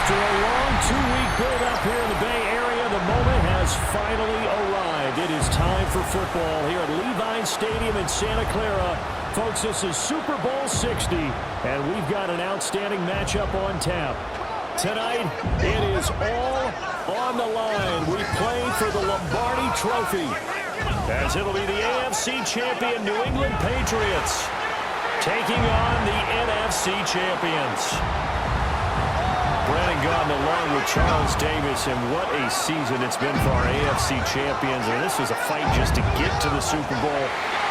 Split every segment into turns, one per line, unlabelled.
After a long two-week build-up here in the Bay Area, the moment has finally arrived. It is time for football here at Levi Stadium in Santa Clara. Folks, this is Super Bowl 60, and we've got an outstanding matchup on tap. Tonight, it is all on the line. We play for the Lombardi Trophy, as it'll be the AFC champion New England Patriots taking on the NFC champions. Brennan Gaudin along with Charles Davis, and what a season it's been for our AFC champions. And this was a fight just to get to the Super Bowl.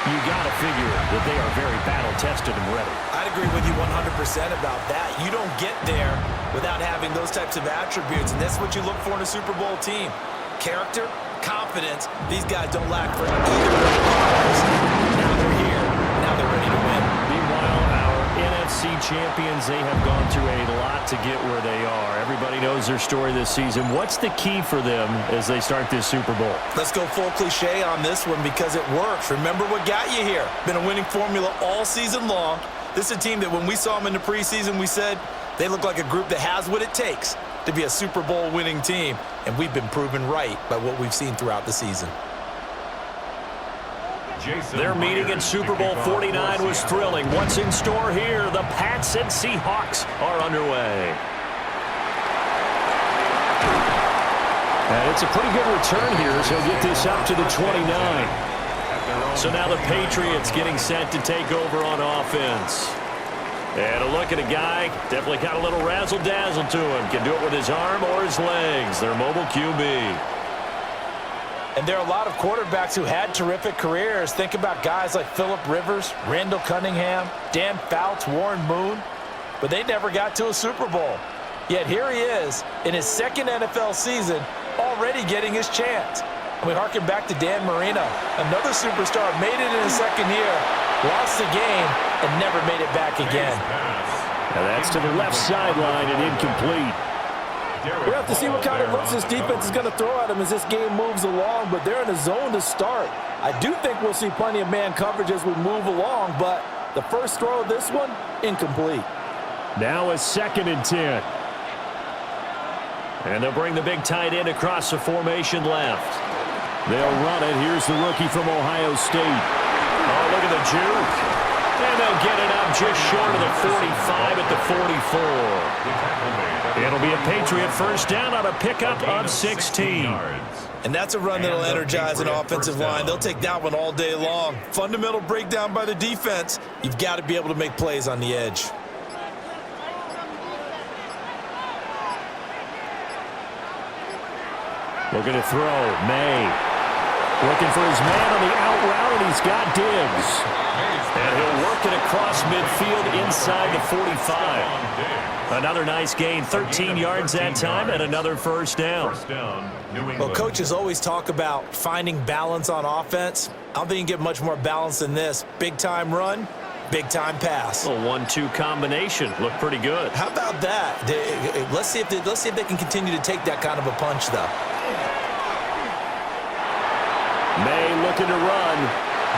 You got to figure that they are very battle-tested and ready.
I'd agree with you 100% about that. You don't get there without having those types of attributes, and that's what you look for in a Super Bowl team. Character, confidence. These guys don't lack for either of those. Now they're here. Now they're ready to win.
Meanwhile, our NFC champions, they have gone through a lot to get where they are. Everybody knows their story this season. What's the key for them as they start this Super Bowl?
Let's go full cliche on this one because it works. Remember what got you here. Been a winning formula all season long. This is a team that when we saw them in the preseason, we said they look like a group that has what it takes to be a Super Bowl winning team. And we've been proven right by what we've seen throughout the season.
Their meeting at Super Bowl 49 was thrilling. What's in store here? The Pats and Seahawks are underway. And it's a pretty good return here, so he'll get this up to the 29. So now the Patriots getting set to take over on offense. And a look at a guy, definitely got a little razzle-dazzle to him. Can do it with his arm or his legs. Their mobile QB.
And there are a lot of quarterbacks who had terrific careers. Think about guys like Phillip Rivers, Randall Cunningham, Dan Fouts, Warren Moon. But they never got to a Super Bowl. Yet here he is in his second NFL season, already getting his chance. And we harken back to Dan Marino. Another superstar made it in his second year, lost the game, and never made it back again.
Now that's to the left sideline and incomplete.
We'll have to see what kind of looks this defense is going to throw at him as this game moves along, but they're in a zone to start. I do think we'll see plenty of man coverage as we move along, but the first throw of this one, incomplete.
Now a 2nd and 10. And they'll bring the big tight end across the formation left. They'll run it. Here's the rookie from Ohio State. Oh, look at the juke. And they'll get it up just short of the 45 at the 44. It'll be a Patriot first down on a pickup of 16.
And that's a run that'll energize an offensive line. They'll take that one all day long. Fundamental breakdown by the defense. You've got to be able to make plays on the edge.
Looking to throw. May. Looking for his man on the out route, and he's got Diggs. And he'll work it across midfield inside the 45. Another nice gain, 13 yards that time, and another first down.
Well, coaches always talk about finding balance on offense. I don't think you can get much more balance than this. Big-time run, big-time pass.
A 1-2 combination. Looked pretty good.
How about that? Let's see if they can continue to take that kind of a punch, though.
May looking to run,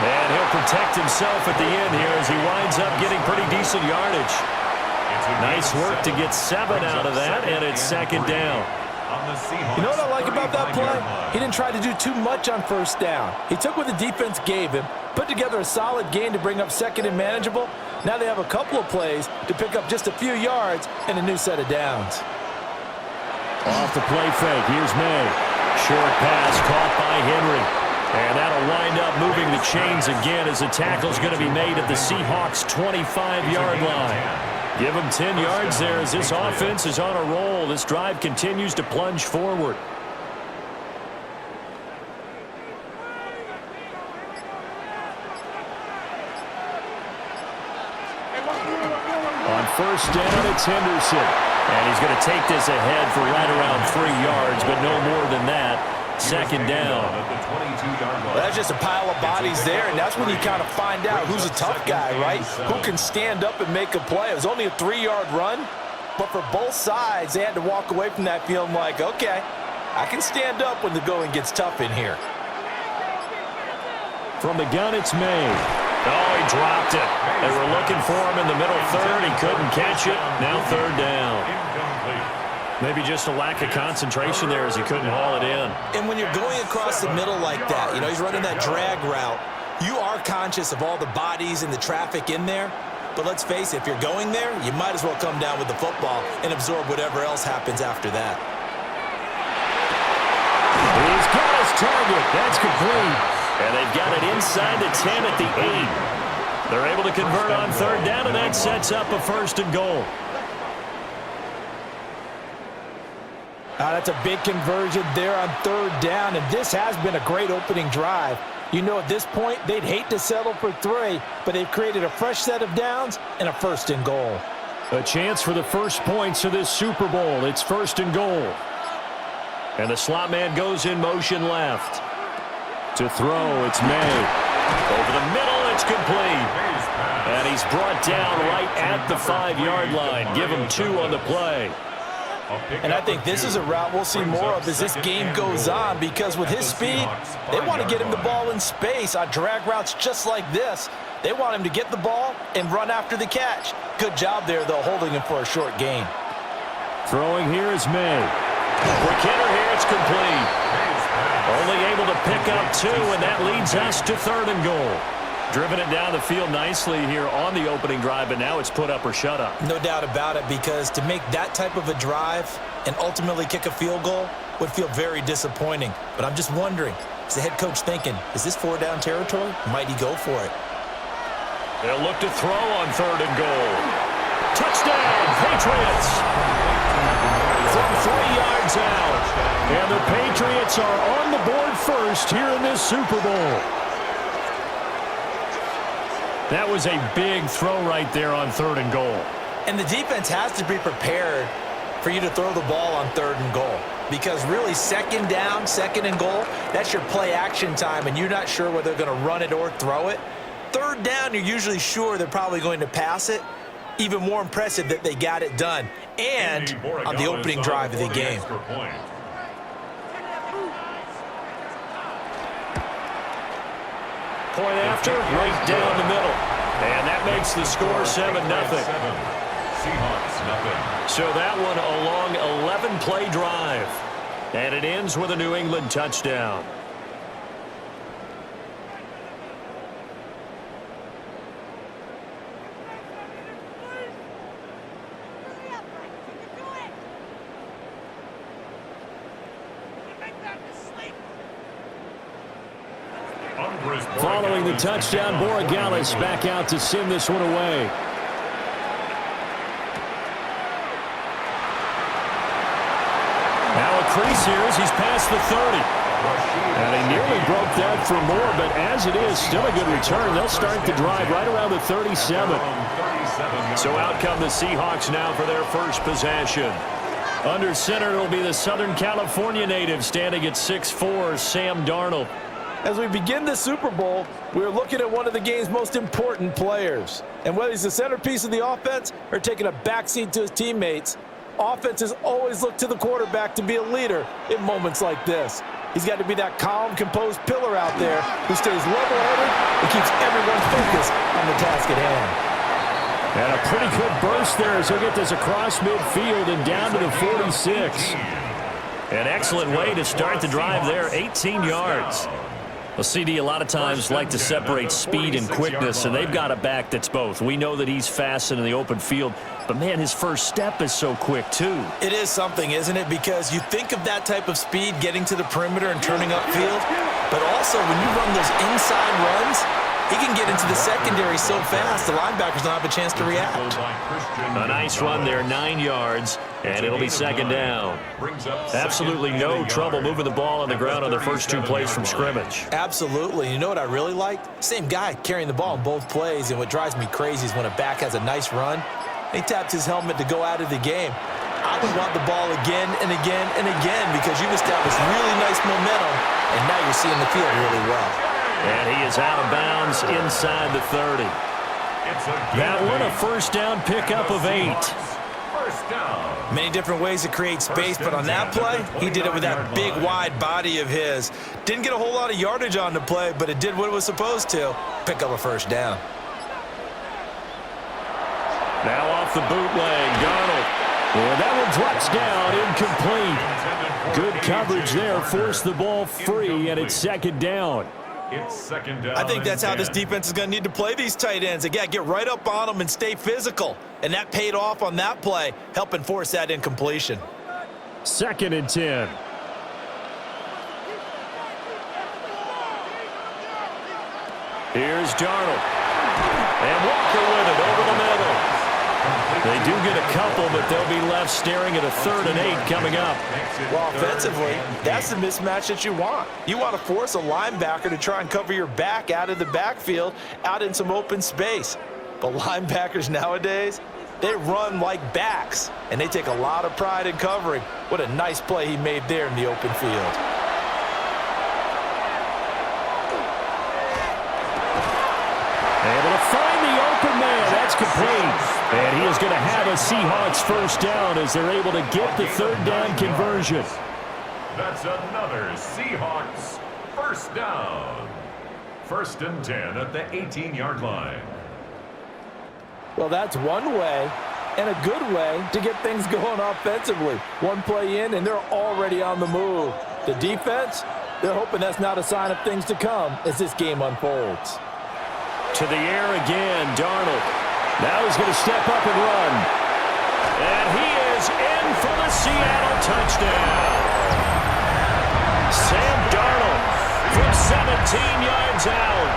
and he'll protect himself at the end here as he winds up getting pretty decent yardage. Nice work to get 7 out of that, and it's 2nd down.
You know what I like about that play? He didn't try to do too much on first down. He took what the defense gave him, put together a solid gain to bring up 2nd and manageable. Now they have a couple of plays to pick up just a few yards and a new set of downs.
Off the play fake, here's May. Short pass caught by Henry. And that'll wind up moving the chains again as the tackle's going to be made at the Seahawks' 25-yard line. Give them 10 yards there as this offense is on a roll. This drive continues to plunge forward. On first down, it's Henderson. And he's going to take this ahead for right around 3 yards, but no more than that. 2nd down.
Well, that's just a pile of bodies there, and that's when you kind of find out who's a tough guy, right? Who can stand up and make a play. It was only a 3-yard run, but for both sides, they had to walk away from that feeling like, okay, I can stand up when the going gets tough in here.
From the gun, it's May. Oh, he dropped it. They were looking for him in the middle third. He couldn't catch it. Now 3rd down. Maybe just a lack of concentration there as he couldn't haul it in.
And when you're going across the middle like that, you know, he's running that drag route, you are conscious of all the bodies and the traffic in there. But let's face it, if you're going there, you might as well come down with the football and absorb whatever else happens after that.
He's got his target. That's complete. And they've got it inside the 10 at the 8. They're able to convert on third down, and that sets up a first and goal.
That's a big conversion there on third down, and this has been a great opening drive. You know, at this point, they'd hate to settle for 3, but they've created a fresh set of downs and a first and goal.
A chance for the first points of this Super Bowl. It's first and goal. And the slot man goes in motion left. To throw, it's Maye. Over the middle, it's complete. And he's brought down right at the 5-yard line. Give him 2 on the play.
And I think this is a route we'll see more of as this game goes on, because with his speed, they want to get him the ball in space on drag routes just like this. They want him to get the ball and run after the catch. Good job there, though, holding him for a short gain.
Throwing here is Maye. Quick hitter here, it's complete. Only able to pick up 2, and that leads us to third and goal. Driven it down the field nicely here on the opening drive, but now it's put up or shut up.
No doubt about it, because to make that type of a drive and ultimately kick a field goal would feel very disappointing. But I'm just wondering, is the head coach thinking, is this 4-down territory? Might he go for it?
They'll look to throw on third and goal. Touchdown, Patriots! From 3 yards out. And the Patriots are on the board first here in this Super Bowl. That was a big throw right there on third and goal.
And the defense has to be prepared for you to throw the ball on third and goal, because really second down, second and goal, that's your play action time, and you're not sure whether they're going to run it or throw it. Third down, you're usually sure they're probably going to pass it. Even more impressive that they got it done, and on the opening drive of the game.
Point after, right down the middle. And that makes the score 7-0.
Seahawks, nothing.
So that one a long 11-play drive. And it ends with a New England touchdown. Following the touchdown, Borregales back out to send this one away. Now a crease here as he's past the 30. And he nearly broke that for more, but as it is, still a good return. They'll start the drive right around the 37. So out come the Seahawks now for their first possession. Under center, it'll be the Southern California native standing at 6'4", Sam Darnold.
As we begin the Super Bowl, we're looking at one of the game's most important players. And whether he's the centerpiece of the offense or taking a backseat to his teammates, offenses always look to the quarterback to be a leader in moments like this. He's got to be that calm, composed pillar out there who stays level-headed and keeps everyone focused on the task at hand.
And a pretty good burst there as he'll get this across midfield and down to the 46. An excellent way to start the drive there, 18 yards. Well, CD, a lot of times like to separate speed and quickness, and they've got a back that's both. We know that he's fast in the open field, but, man, his first step is so quick, too.
It is something, isn't it? Because you think of that type of speed getting to the perimeter and turning upfield, but also when you run those inside runs, he can get into the secondary so fast, the linebackers don't have a chance to react.
A nice run there, 9 yards, and it'll be second down. Absolutely no trouble moving the ball on the ground on the first 2 plays from scrimmage.
Absolutely. You know what I really liked? Same guy carrying the ball in both plays, and what drives me crazy is when a back has a nice run, he taps his helmet to go out of the game. I would want the ball again and again and again because you've established really nice momentum, and now you're seeing the field really well.
And he is out of bounds inside the 30. That one a first down pickup of 8.
First down.
Many different ways to create space, but on that play, he did it with that big, wide body of his. Didn't get a whole lot of yardage on the play, but it did what it was supposed to, pick up a first down.
Now off the bootleg, Darnold. And that one drops down, incomplete. Good coverage there, forced the ball free, and it's second down.
It's second down.
I think that's how this
10.
defense is going to need to play these tight ends. They got to get right up on them and stay physical. And that paid off on that play, helping force that incompletion.
Second and 10. Here's Darnold. And Walker with it over the middle. They do get a couple, but they'll be left staring at a 3rd and 8 coming up.
Well, offensively, that's the mismatch that you want. You want to force a linebacker to try and cover your back out of the backfield, out in some open space. But linebackers nowadays, they run like backs, and they take a lot of pride in covering. What a nice play he made there in the open field.
Able to find the open man. That's complete. And he is going to have a Seahawks first down as they're able to get the 3rd down conversion.
That's another Seahawks first down. 1st and 10 at the 18-yard line.
Well, that's one way and a good way to get things going offensively. One play in, and they're already on the move. The defense, they're hoping that's not a sign of things to come as this game unfolds.
To the air again, Darnold. Now he's going to step up and run. And he is in for the Seattle touchdown. Sam Darnold from 17 yards out.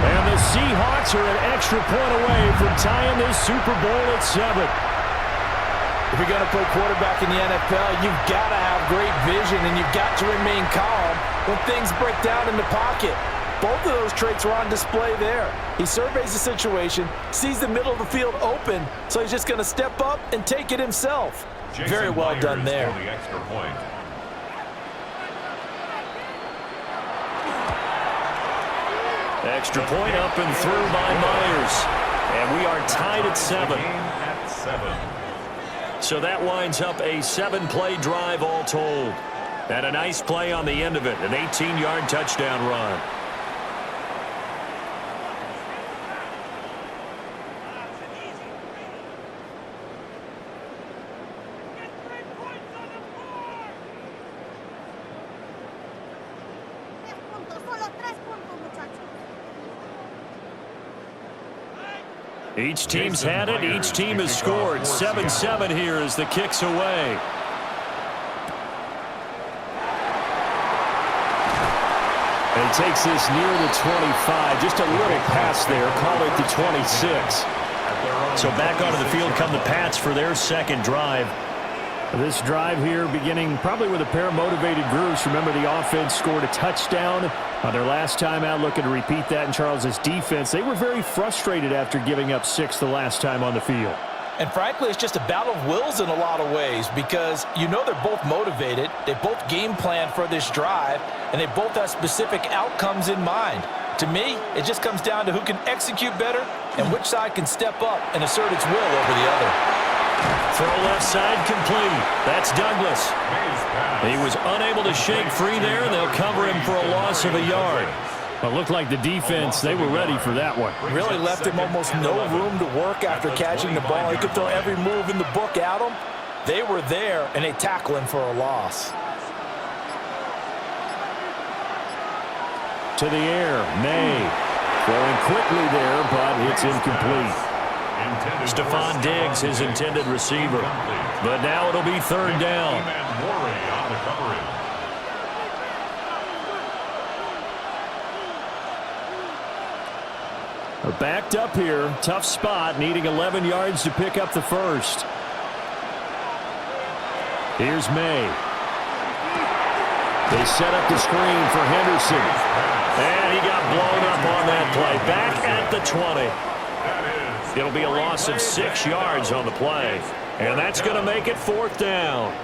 And the Seahawks are an extra point away from tying this Super Bowl at 7.
If you're going to play quarterback in the NFL, you've got to have great vision, and you've got to remain calm when things break down in the pocket. Both of those traits were on display there. He surveys the situation, sees the middle of the field open, so he's just going to step up and take it himself. Very well done there.
For the extra point.
Extra point up and through by Myers. And we are tied at 7.
At 7.
So that winds up a 7-play drive all told. And a nice play on the end of it, an 18-yard touchdown run. Each team's had it. Each team has scored. 7-7 here as the kick's away. And he takes this near the 25. Just a little pass there. Call it the 26. So back onto the field come the Pats for their second drive. This drive here beginning probably with a pair of motivated groups. Remember, the offense scored a touchdown on their last time out, looking to repeat that in Charles's defense. They were very frustrated after giving up 6 the last time on the field.
And frankly, it's just a battle of wills in a lot of ways because you know they're both motivated. They both game plan for this drive, and they both have specific outcomes in mind. To me, it just comes down to who can execute better and which side can step up and assert its will over the other.
Throw left side complete. That's Douglas. He was unable to shake free there. They'll cover him for a loss of a yard. But looked like the defense, they were ready for that one.
Really left him almost no room to work after catching the ball. He could throw every move in the book at him. They were there, and they tackle him for a loss.
To the air, Maye. Throwing quickly there, but it's incomplete. Stephon Diggs, his intended receiver. But now it'll be 3rd down. They're backed up here. Tough spot, needing 11 yards to pick up the first. Here's Maye. They set up the screen for Henderson. And he got blown up on that play. Back at the 20. It'll be a loss of 6 yards on the play. And that's going to make it 4th down.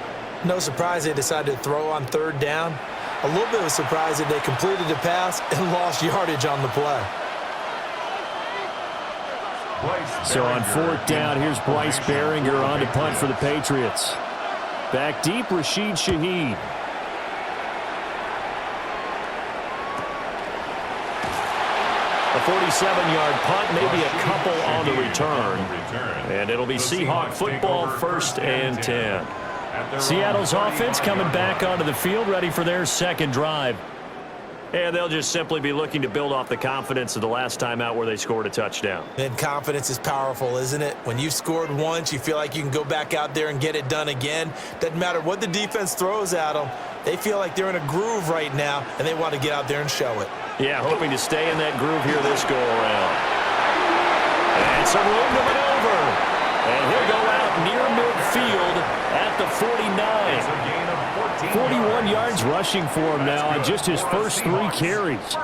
No surprise they decided to throw on 3rd down. A little bit of a surprise that they completed the pass and lost yardage on the play.
So on 4th down, here's Bryce Baringer on to punt for the Patriots. Back deep, Rashid Shaheed. A 47-yard punt, maybe a couple on the return. And it'll be Seahawk football, 1st and 10. Seattle's offense coming back onto the field, ready for their second drive. And they'll just simply be looking to build off the confidence of the last time out where they scored a touchdown.
And confidence is powerful, isn't it? When you've scored once, you feel like you can go back out there and get it done again. Doesn't matter what the defense throws at them. They feel like they're in a groove right now, and they want to get out there and show it.
Yeah, hoping to stay in that groove here this go-around. And some room to maneuver. And he'll go out near midfield at the 49. 41 yards rushing for him now on just his first 3 carries.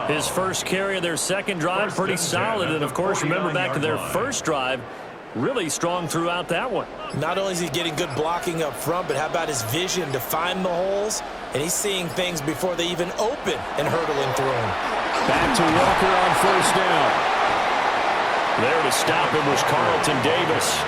His first carry of their second drive, pretty solid. And, of course, remember back to their first drive, really strong throughout that one.
Not only is he getting good blocking up front, but how about his vision to find the holes? And he's seeing things before they even open and hurtling through them.
Back to Walker on first down. There to stop him was Carlton Davis.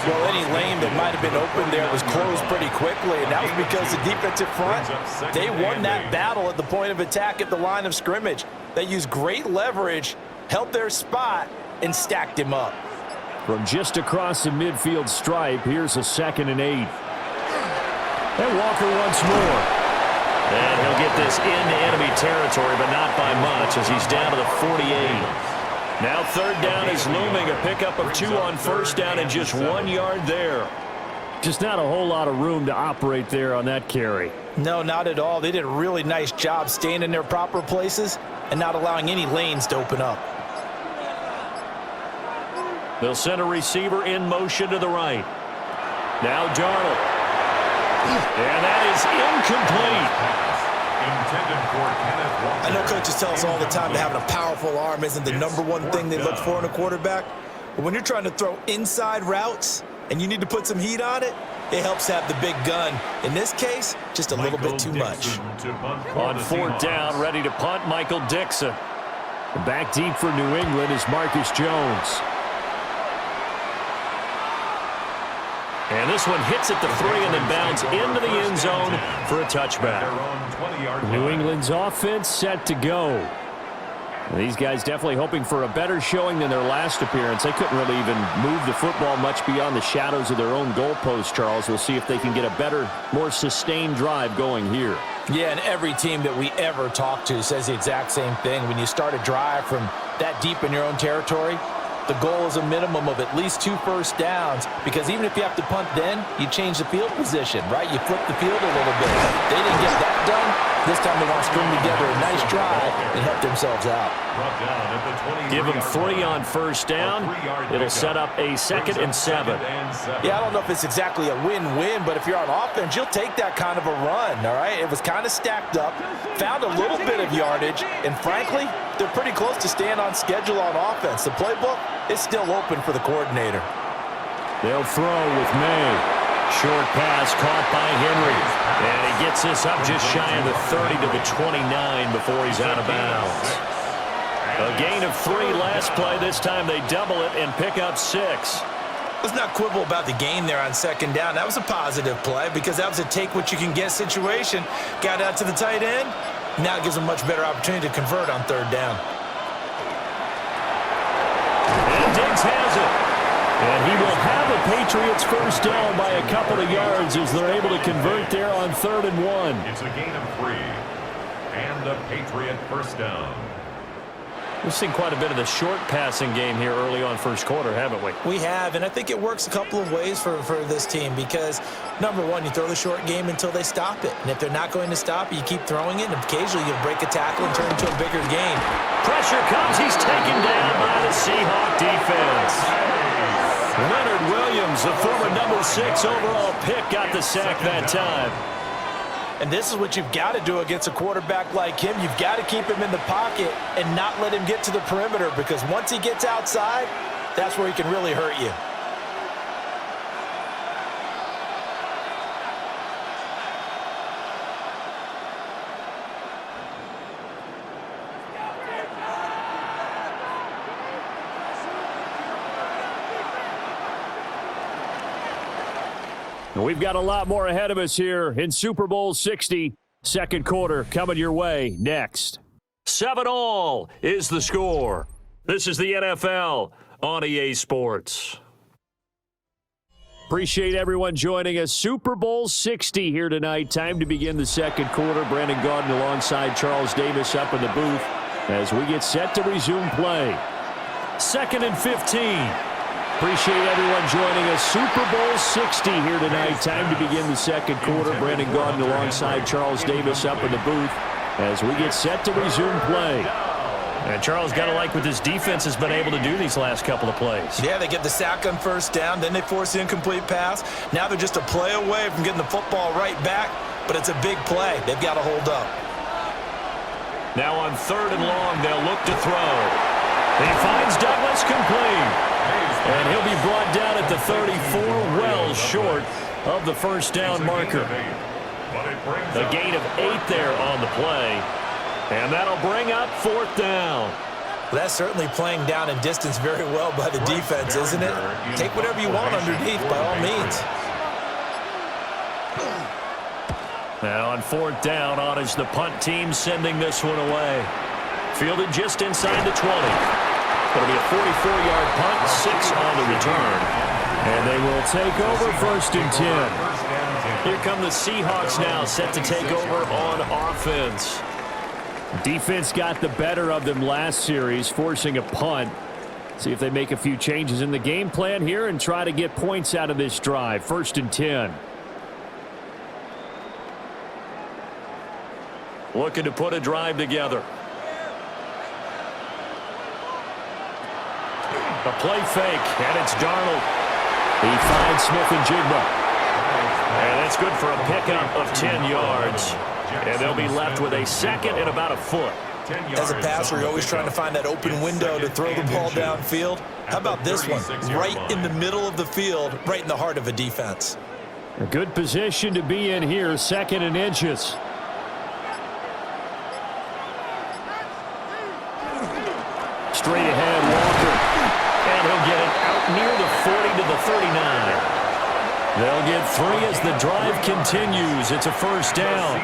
Well, any lane that might have been open there was closed pretty quickly, and that was because the defensive front, they won that battle at the point of attack at the line of scrimmage. They used great leverage, held their spot, and stacked him up.
From just across the midfield stripe, here's a 2nd and 8. And Walker once more. And he'll get this into enemy territory, but not by much as he's down to the 48. Now 3rd down is looming, a pickup of 2 on first down and just 1 yard there. Just not a whole lot of room to operate there on that carry.
No, not at all. They did a really nice job staying in their proper places and not allowing any lanes to open up.
They'll send a receiver in motion to the right. Now Darnold. And that is incomplete.
I know coaches tell us all the time that having a powerful arm isn't the #1 thing they look for in a quarterback. But when you're trying to throw inside routes and you need to put some heat on it, it helps have the big gun. In this case, just a little bit too much.
On 4th down, ready to punt, Michael Dixon. Back deep for New England is Marcus Jones. And this one hits at the 3 and then bounds into the end zone for a touchback. New England's offense set to go. These guys definitely hoping for a better showing than their last appearance. They couldn't really even move the football much beyond the shadows of their own goalpost, Charles. We'll see if they can get a better, more sustained drive going here.
Yeah, and every team that we ever talk to says the exact same thing. When you start a drive from that deep in your own territory, the goal is a minimum of at least 2 first downs, because even if you have to punt then, you change the field position, right? You flip the field a little bit. They didn't get that done. This time they want to string together a nice drive and help themselves out.
Give them 3 on first down. It'll set up a 2nd and 7.
Yeah, I don't know if it's exactly a win-win, but if you're on offense, you'll take that kind of a run, all right? It was kind of stacked up, found a little bit of yardage, and frankly, they're pretty close to staying on schedule on offense. The playbook is still open for the coordinator.
They'll throw with Maye. Short pass caught by Henry. And he gets this up just shy of the 30 to the 29 before he's out of bounds. A gain of 3 last play. This time they double it and pick up 6.
Let's not quibble about the gain there on 2nd down. That was a positive play because that was a take-what-you-can-get situation. Got out to the tight end. Now it gives them a much better opportunity to convert on 3rd down.
And Diggs has it. And he will have a Patriots first down by a couple of yards as they're able to convert there on 3rd and 1.
It's a gain of 3. And a Patriot first down.
We've seen quite a bit of the short passing game here early on first quarter, haven't we?
We have, and I think it works a couple of ways for this team because, #1, you throw the short game until they stop it. And if they're not going to stop it, you keep throwing it, and occasionally you'll break a tackle and turn it into a bigger game.
Pressure comes. He's taken down by the Seahawk defense. Leonard Williams, the former #6 overall pick, got the sack that time.
And this is what you've got to do against a quarterback like him. You've got to keep him in the pocket and not let him get to the perimeter, because once he gets outside, that's where he can really hurt you.
We've got a lot more ahead of us here in Super Bowl 60. Second quarter coming your way next. 7-all is the score. This is the NFL on EA Sports. Appreciate everyone joining us. Super Bowl 60 here tonight. Time to begin the second quarter. Brandon Gaudin alongside Charles Davis up in the booth as we get set to resume play. 2nd and 15. Appreciate everyone joining us. Super Bowl 60 here tonight. Time to begin the second quarter. Brandon Gaudin alongside Charles Davis up in the booth as we get set to resume play. And Charles, got to like what this defense has been able to do these last couple of plays.
Yeah, they get the sack on first down, then they force the incomplete pass. Now they're just a play away from getting the football right back, but it's a big play. They've got to hold up.
Now on 3rd and long, they'll look to throw. He finds Douglas complete. And he'll be brought down at the 34, well short of the first down marker. A gain of 8 there on the play. And that'll bring up 4th down.
Well, that's certainly playing down in distance very well by the defense, isn't it? Take whatever you want underneath, by all means.
Now on 4th down, on is the punt team sending this one away. Fielded just inside the 20. It'll be a 44-yard punt, 6 on the return. And they will take over 1st and 10. Here come the Seahawks now, set to take over on offense. Defense got the better of them last series, forcing a punt. See if they make a few changes in the game plan here and try to get points out of this drive. 1st and 10. Looking to put a drive together. A play fake, and it's Darnold. He finds Smith-Njigba. And that's good for a pickup of 10 yards. And they'll be left with a 2nd and about a foot.
As a passer, you're always trying to find that open window to throw the ball downfield. How about this one? Right in the middle of the field, right in the heart of a defense.
A good position to be in here, 2nd and inches. Straight ahead, Walker. And he'll get it out near the 40 to the 39. They'll get 3 as the drive continues. It's a 1st down.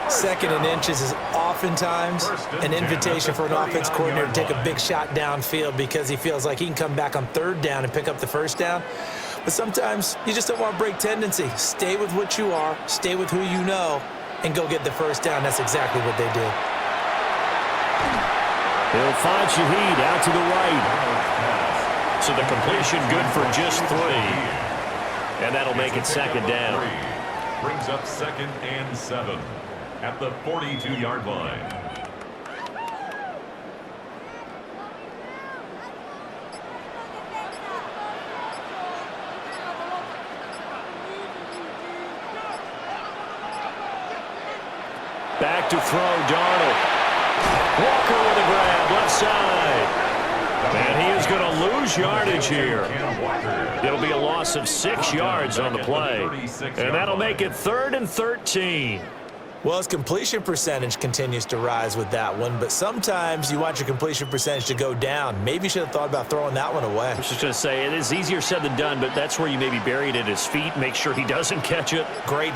2nd and inches is oftentimes an invitation for an offense coordinator to take a big shot downfield because he feels like he can come back on 3rd down and pick up the 1st down. But sometimes you just don't want to break tendency. Stay with what you are, stay with who you know, and go get the 1st down. That's exactly what they did.
He'll find Shaheed out to the right. So the completion good for just 3. And that'll make it 2nd down.
Brings up 2nd and 7 at the 42-yard line.
Back to throw, Darnold. Walker with a grab, left side. And he is going to lose yardage here. It'll be a loss of 6 yards on the play. And that'll make it 3rd and 13.
Well, his completion percentage continues to rise with that one, but sometimes you want your completion percentage to go down. Maybe you should have thought about throwing that one away.
I was just going to say, it is easier said than done, but that's where you maybe bury it at his feet, make sure he doesn't catch it.
Great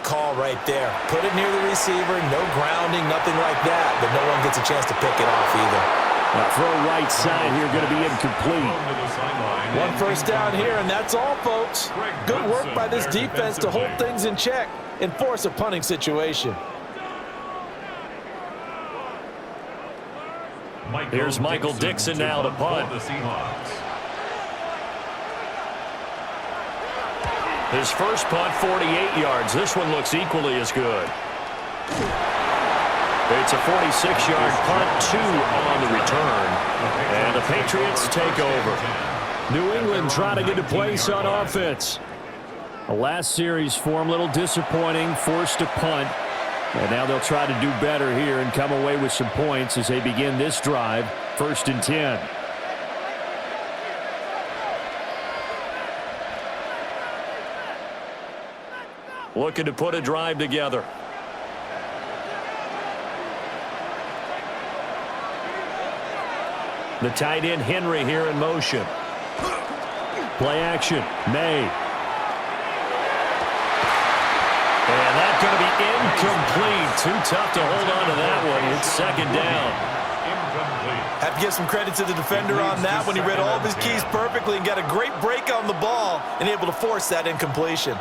call right there. Put it near the receiver, no grounding, nothing like that, but no one gets a chance to pick it off either.
A throw right side here going to be incomplete.
1 1st down here, and that's all, folks. Good work by this defense to hold things in check and force a punting situation.
Here's Michael Dixon now to punt. His first punt, 48 yards. This one looks equally as good. It's a 46-yard punt, 2 on the return. And the Patriots take over. New England trying to get a place on offense. The last series for them, a little disappointing, forced to punt. And now they'll try to do better here and come away with some points as they begin this drive, 1st and 10. Looking to put a drive together. The tight end Henry here in motion. Play action, Maye. And that's going to be incomplete. Too tough to hold on to that one. It's second down.
Have to give some credit to the defender on that when he read all of his keys perfectly and got a great break on the ball and able to force that incompletion.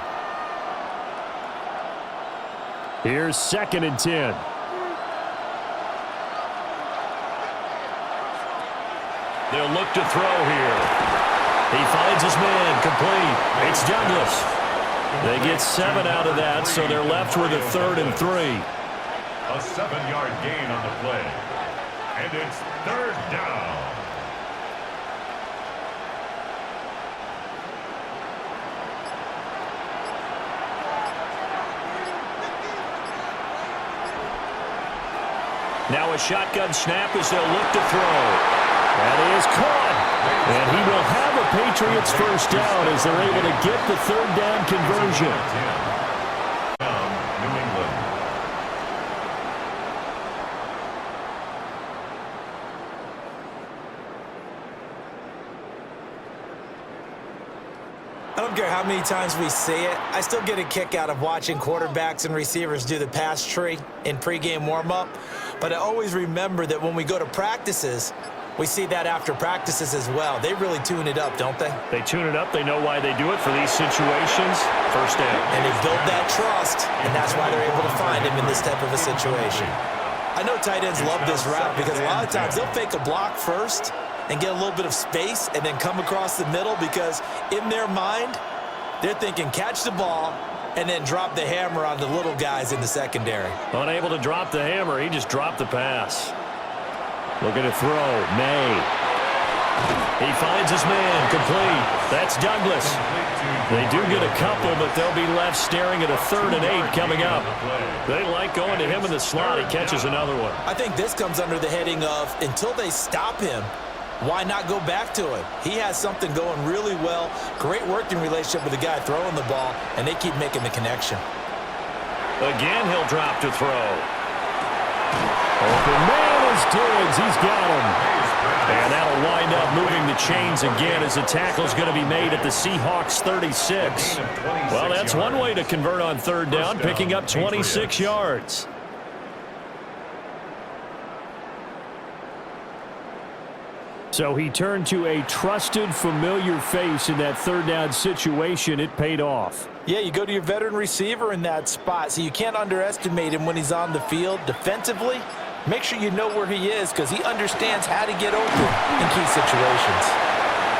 Here's 2nd and 10. They'll look to throw here. He finds his man, complete. It's Douglas. They get 7 out of that, so they're left with a 3rd and 3.
A 7-yard gain on the play. And it's 3rd down.
Now a shotgun snap as they'll look to throw. That is caught. And he will have a Patriots first down as they're able to get the 3rd down conversion.
New England.
I don't care how many times we see it, I still get a kick out of watching quarterbacks and receivers do the pass tree in pregame warm-up. But I always remember that when we go to practices, we see that after practices as well. They really tune it up, don't they?
They tune it up. They know why they do it for these situations. First down.
And they build that trust, and that's why they're able to find him in this type of a situation. I know tight ends love this route because a lot of times they'll fake a block first and get a little bit of space and then come across the middle because in their mind, they're thinking catch the ball and then drop the hammer on the little guys in the secondary.
Unable to drop the hammer, he just dropped the pass. Looking to throw, Maye. He finds his man, complete. That's Douglas. They do get a couple, but they'll be left staring at a 3rd and 8 coming up. They like going to him in the slot. He catches another one.
I think this comes under the heading of until they stop him, why not go back to it? He has something going really well, great working relationship with the guy throwing the ball, and they keep making the connection.
Again, he'll drop to throw. Open man is Diggs. He's got him. And that'll wind up moving the chains again as the tackle's going to be made at the Seahawks 36. Well, that's one way to convert on 3rd down, picking up 26 yards. So he turned to a trusted, familiar face in that 3rd down situation. It paid off.
Yeah, you go to your veteran receiver in that spot, so you can't underestimate him when he's on the field defensively. Make sure you know where he is because he understands how to get open in key situations.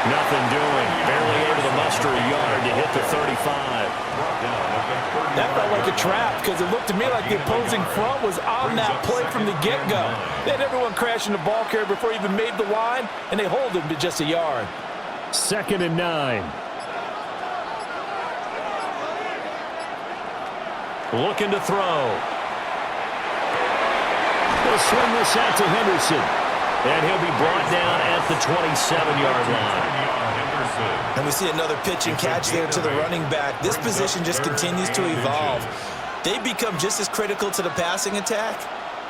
Nothing doing. Barely able to muster a yard to hit the 35.
That felt like a trap because it looked to me like the opposing front was on that play from the get-go. They had everyone crashing the ball carrier before he even made the line, and they hold him to just a yard.
2nd and 9. Looking to throw. They'll swing this out to Henderson. And he'll be brought down at the 27-yard line.
And we see another pitch and catch there to the running back. This position just continues to evolve. They become just as critical to the passing attack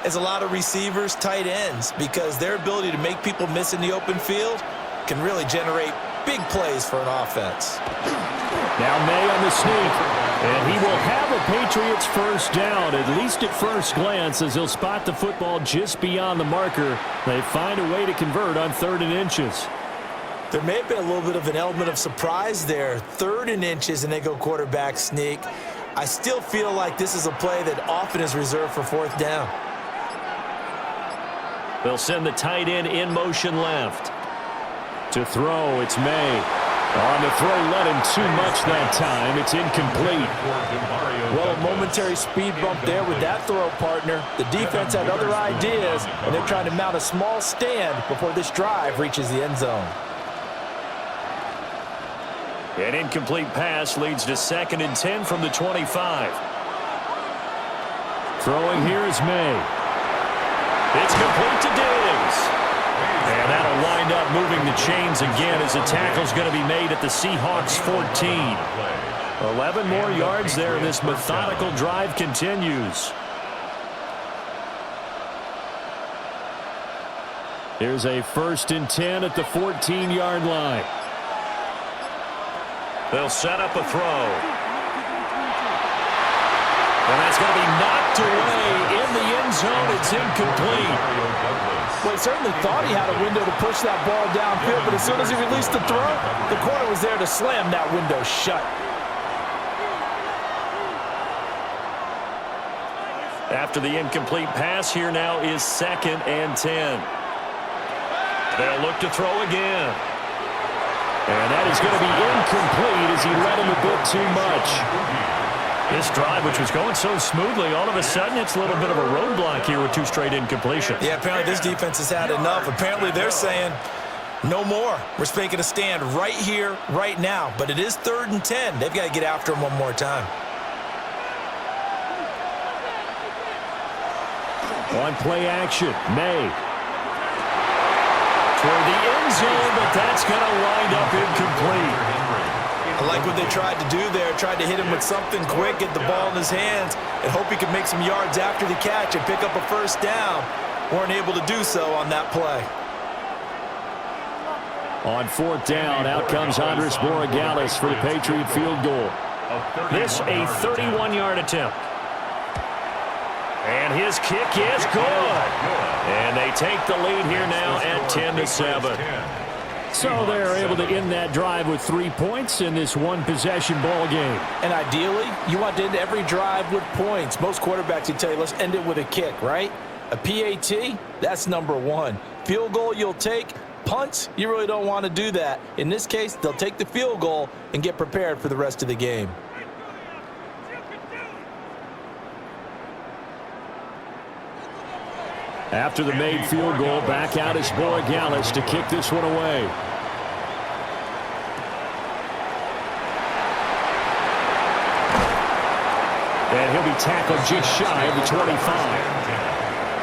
as a lot of receivers, tight ends, because their ability to make people miss in the open field can really generate big plays for an offense.
Now Maye on the sneak. And he will have a Patriots first down, at least at first glance, as he'll spot the football just beyond the marker. They find a way to convert on 3rd and inches.
There may have been a little bit of an element of surprise there. 3rd and inches, and they go quarterback sneak. I still feel like this is a play that often is reserved for 4th down.
They'll send the tight end in motion left. To throw, it's Maye. On the throw, let him too much that time. It's incomplete.
Well, a momentary speed bump there with that throw, partner. The defense had other ideas, and they're trying to mount a small stand before this drive reaches the end zone.
An incomplete pass leads to 2nd and 10 from the 25. Throwing here is Maye. It's complete to Diggs. And that'll wind up moving the chains again as the tackle's going to be made at the Seahawks 14. 11 more yards there, and this methodical drive continues. Here's a 1st and 10 at the 14-yard line. They'll set up a throw. And that's going to be knocked away in the end zone. It's incomplete.
Well, he certainly thought he had a window to push that ball downfield, but as soon as he released the throw, the corner was there to slam that window shut.
After the incomplete pass, here now is 2nd and 10. They'll look to throw again. And that is going to be incomplete as he led him a bit too much. This drive, which was going so smoothly, all of a sudden it's a little bit of a roadblock here with 2 straight incompletions.
Yeah, apparently this defense has had enough. Apparently they're saying, no more. We're making a stand right here, right now. But it is 3rd and 10. They've got to get after him one more time.
On play action, Maye. Toward the end zone, but that's going to wind up incomplete.
I like what they tried to do there. Tried to hit him with something quick, get the ball in his hands, and hope he could make some yards after the catch and pick up a first down. Weren't able to do so on that play.
On 4th down, out comes Andres Borregales for the Patriot field goal. This a 31-yard attempt. And his kick is good. And they take the lead here now at 10-7. So they're able to end that drive with 3 points in this one-possession ball game.
And ideally, you want to end every drive with points. Most quarterbacks would tell you, let's end it with a kick, right? A PAT, that's number 1. Field goal you'll take. Punts, you really don't want to do that. In this case, they'll take the field goal and get prepared for the rest of the game.
After the made field goal, back out is Borregales to kick this one away. And he'll be tackled just shy of the 25.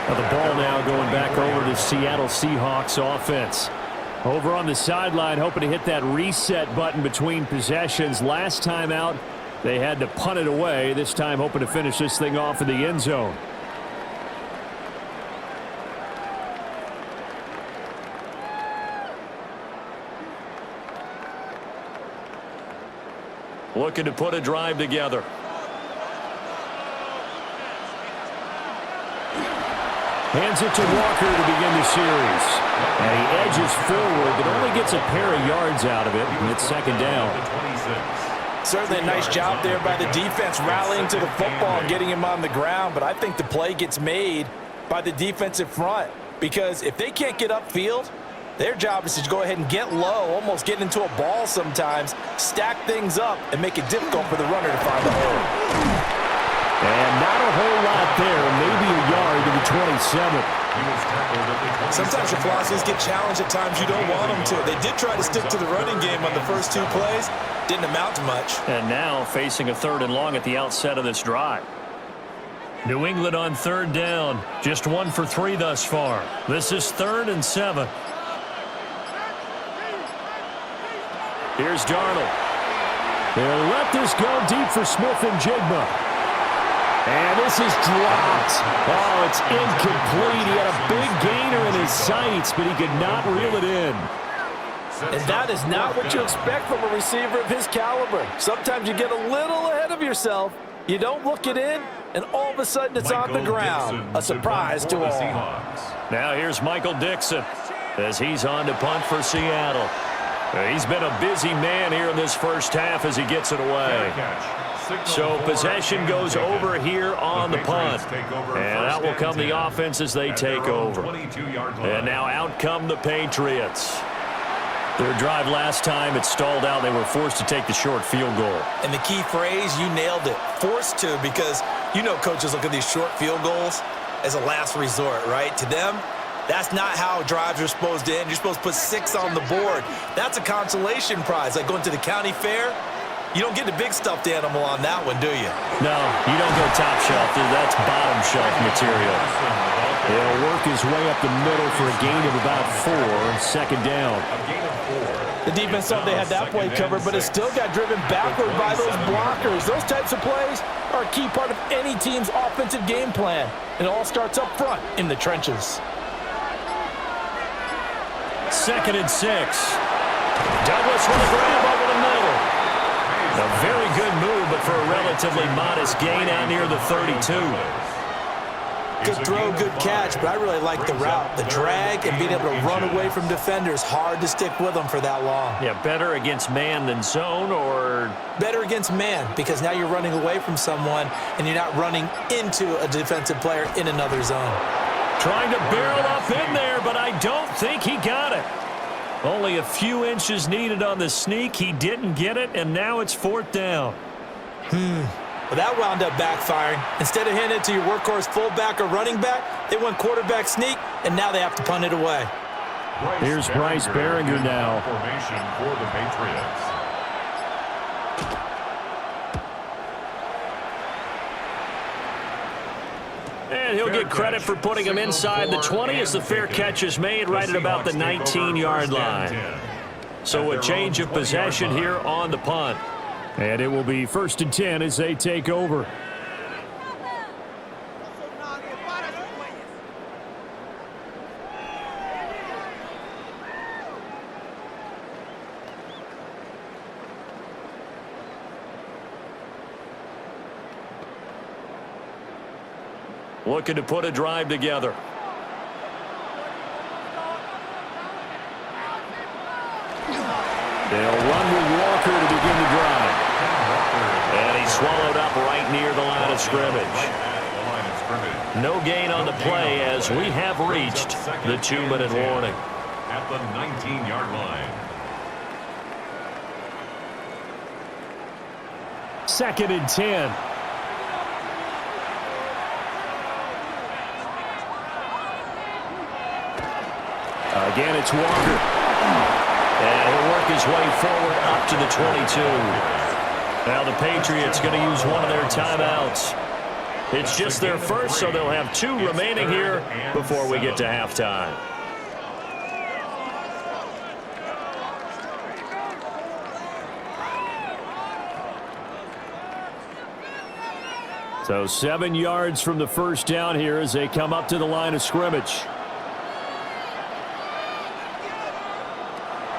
Now the ball now going back over to Seattle Seahawks offense. Over on the sideline, hoping to hit that reset button between possessions. Last time out, they had to punt it away. This time hoping to finish this thing off in the end zone. Looking to put a drive together. Hands it to Walker to begin the series. And he edges forward, but only gets a pair of yards out of it. And it's 2nd down.
Certainly a nice job there by the defense rallying to the football and getting him on the ground. But I think the play gets made by the defensive front. Because if they can't get upfield, their job is to go ahead and get low, almost get into a ball sometimes, stack things up, and make it difficult for the runner to find a hole.
And not a whole lot there, maybe a yard to the 27.
Sometimes your philosophies get challenged at times you don't want them to. They did try to stick to the running game on the first 2 plays. Didn't amount to much.
And now facing a 3rd and long at the outset of this drive. New England on 3rd down. Just 1 for 3 thus far. This is 3rd and 7. Here's Darnold. They'll let this go deep for Smith-Njigba. And this is dropped. Oh, it's incomplete. He had a big gainer in his sights, but he could not reel it in.
And that is not what you expect from a receiver of his caliber. Sometimes you get a little ahead of yourself. You don't look it in, and all of a sudden it's on the ground. A surprise to all.
Now here's Michael Dixon as he's on to punt for Seattle. He's been a busy man here in this first half as he gets it away. So possession goes over here on the punt. And out will come the offense as they take over. And now out come the Patriots. Their drive last time, it stalled out. They were forced to take the short field goal.
And the key phrase, you nailed it. Forced to, because you know coaches look at these short field goals as a last resort, right? To them, that's not how drives are supposed to end. You're supposed to put 6 on the board. That's a consolation prize. Like going to the county fair, you don't get the big stuffed animal on that one, do you?
No, you don't go top shelf. That's bottom shelf material. He'll work his way up the middle for a gain of about 4. 2nd down.
The defense thought they had that play covered, but it still got driven backward by those blockers. Those types of plays are a key part of any team's offensive game plan. It all starts up front in the trenches.
2nd and 6. Douglas with a grab over the middle. A very good move, but but for a relatively modest gain out near the 32.
Good throw, good catch, but I really like the route. The drag and being able to run away from defenders, hard to stick with them for that long.
Yeah, better against man than zone, or?
Better against man, because now you're running away from someone and you're not running into a defensive player in another zone.
Trying to barrel up in there, but I don't think he got it. Only a few inches needed on the sneak. He didn't get it, and now it's 4th down.
Well, that wound up backfiring. Instead of handing it to your workhorse fullback or running back, they went quarterback sneak, and now they have to punt it away.
Here's Bryce Behringer now.
Formation for the Patriots.
And he'll get credit for putting him inside the 20 as the fair catch is made right at about the 19-yard line. So a change of possession here on the punt. And it will be 1st and 10 as they take over. Looking to put a drive together. They'll run with Walker to begin the drive. And he's swallowed up right near the line of scrimmage. No gain on the play as we have reached the 2-minute warning.
At the 19-yard line.
2nd and 10. Again, it's Walker. And he'll work his way forward up to the 22. Now the Patriots going to use one of their timeouts. It's just their first, so they'll have 2 remaining here before we get to halftime. So 7 yards from the first down here as they come up to the line of scrimmage.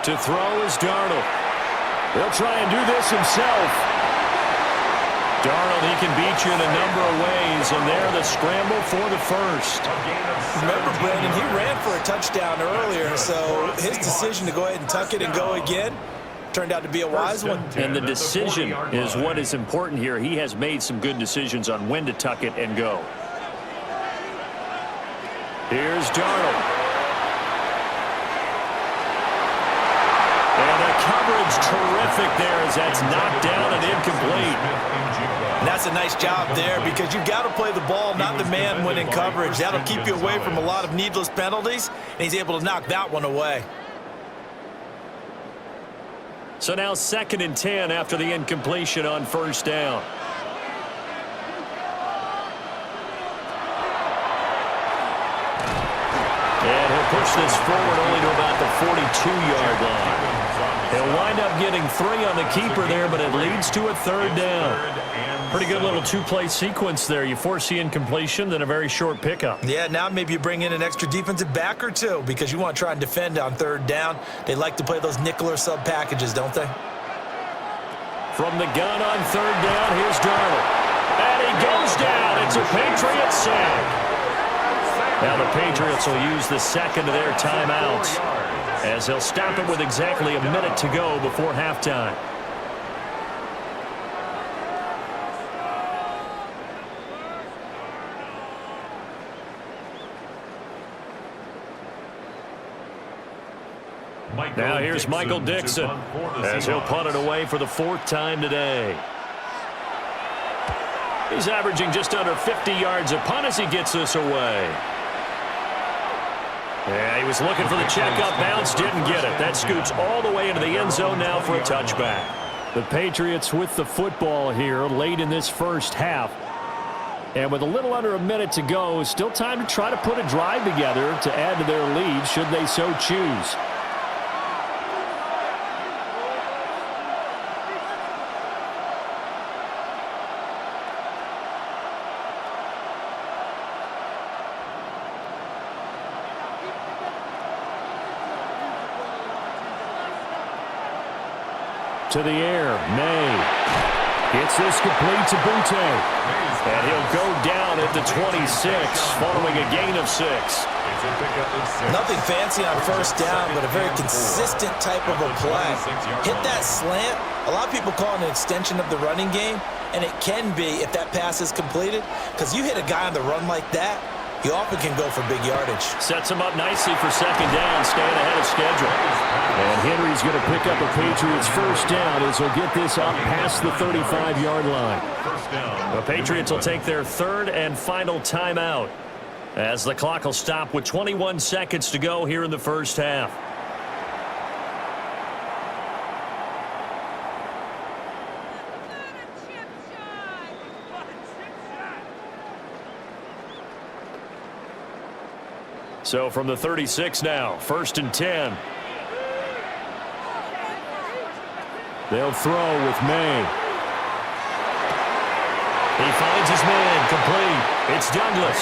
To throw is Darnold. He'll try and do this himself. Darnold, he can beat you in a number of ways, and there the scramble for the first.
Remember, Brandon, he ran for a touchdown earlier, so his decision to go ahead and tuck it and go again turned out to be a wise one.
And the decision is what is important here. He has made some good decisions on when to tuck it and go. Here's Darnold. And the coverage terrific there as that's knocked down and incomplete.
And that's a nice job there because you've got to play the ball, not the man when in coverage. That'll keep you away from a lot of needless penalties, and he's able to knock that one away.
So now 2nd and 10 after the incompletion on first down. And he'll push this forward only to about the 42-yard line. He'll wind up getting 3 on the keeper there, but it leads to a 3rd down. Pretty good little 2-play sequence there. You force the incompletion, then a very short pickup.
Yeah, now maybe you bring in an extra defensive back or 2 because you want to try and defend on 3rd down. They like to play those nickel or sub packages, don't they?
From the gun on 3rd down, here's Darnold. And he goes down. It's a Patriots sack. Now the Patriots will use the second of their timeouts as they'll stop it with exactly a minute to go before halftime. Now here's Michael Dixon as he'll punt it away for the 4th time today. He's averaging just under 50 yards a punt as he gets this away. Yeah, he was looking for the checkup bounce, didn't get it. That scoots all the way into the end zone now for a touchback. The Patriots with the football here late in this first half. And with a little under a minute to go, still time to try to put a drive together to add to their lead should they so choose. To the air, Maye. Gets this complete to Butte. And he'll go down at the 26, following a gain of 6.
Nothing fancy on first down, but a very consistent type of a play. Hit that slant. A lot of people call it an extension of the running game, and it can be if that pass is completed, because you hit a guy on the run like that, you often can go for big yardage.
Sets him up nicely for second down, staying ahead of schedule. And Henry's going to pick up a Patriots first down as he'll get this up past the 35-yard line. The Patriots will take their third and final timeout as the clock will stop with 21 seconds to go here in the first half. So from the 36 now, 1st and 10. They'll throw with Maye. He finds his man, complete. It's Douglas.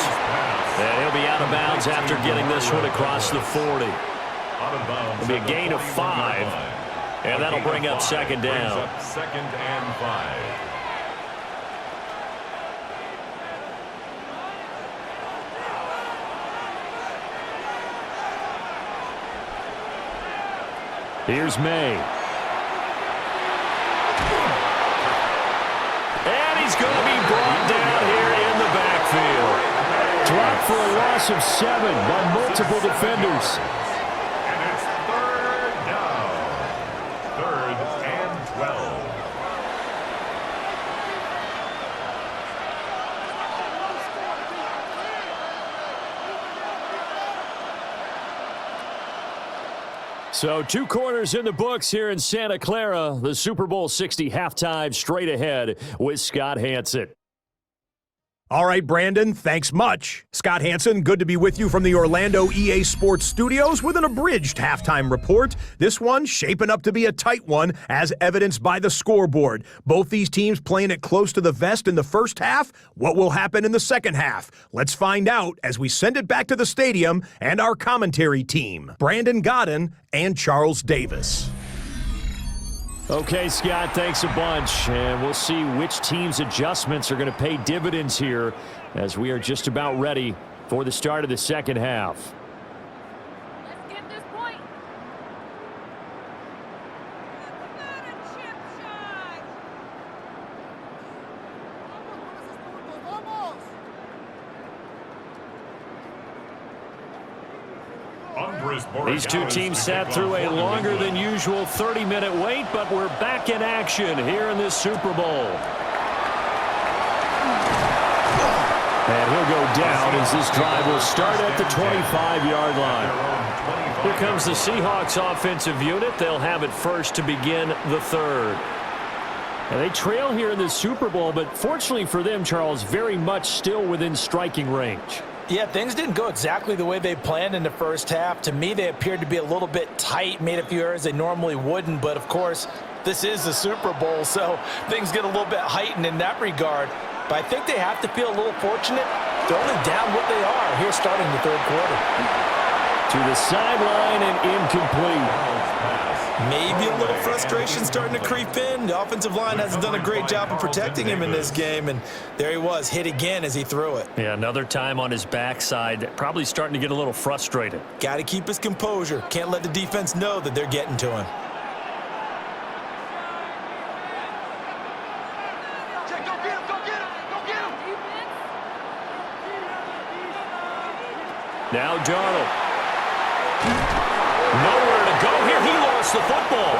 And he'll be out of bounds after getting this one across the 40. It'll be a gain of 5. And that'll bring up second down.
Second and 5.
Here's Maye. And he's going to be brought down here in the backfield. Dropped for a loss of 7 by multiple defenders.
And it's third down. 3rd and 12.
So 2 quarters in the books here in Santa Clara. The Super Bowl 60 halftime straight ahead with Scott Hanson.
All right, Brandon, thanks much. Scott Hanson, good to be with you from the Orlando EA Sports Studios with an abridged halftime report. This one shaping up to be a tight one, as evidenced by the scoreboard. Both these teams playing it close to the vest in the first half. What will happen in the second half? Let's find out as we send it back to the stadium and our commentary team, Brandon Godden and Charles Davis.
Okay, Scott, thanks a bunch. And we'll see which team's adjustments are going to pay dividends here as we are just about ready for the start of the second half.
Let's get this point.
These two teams sat through a longer than usual 30-minute wait, but we're back in action here in this Super Bowl. And he'll go down as this drive will start at the 25-yard line. Here comes the Seahawks offensive unit. They'll have it first to begin the third. And they trail here in the Super Bowl, but fortunately for them, Charles, very much still within striking range.
Yeah, things didn't go exactly the way they planned in the first half. To me, they appeared to be a little bit tight, made a few errors they normally wouldn't. But, of course, this is the Super Bowl, so things get a little bit heightened in that regard. But I think they have to feel a little fortunate. They're only down what they are here starting the third quarter.
To the sideline and incomplete.
Maybe a little frustration starting to creep in. The offensive line hasn't done a great job of protecting him in this game, and there he was, hit again as he threw it.
Yeah, another time on his backside, probably starting to get a little frustrated.
Got to keep his composure. Can't let the defense know that they're getting to him.
Now Darnold. Nowhere to go here. He lost the football.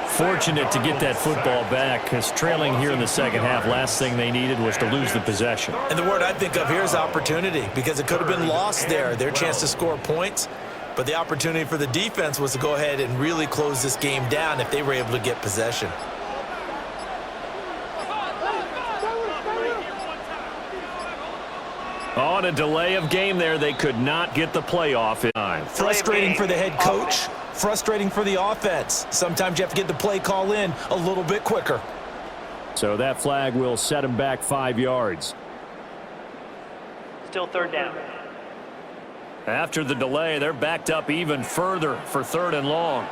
Fortunate to get that football back, because trailing here in the second half, last thing they needed was to lose the possession.
And the word I think of here is opportunity, because it could have been lost there, their chance to score points. But the opportunity for the defense was to go ahead and really close this game down if they were able to get possession.
On a delay of game there, they could not get the playoff in time.
Frustrating for the head coach, frustrating for the offense. Sometimes you have to get the play call in a little bit quicker.
So that flag will set him back 5 yards.
Still third down.
After the delay, they're backed up even further for 3rd and long.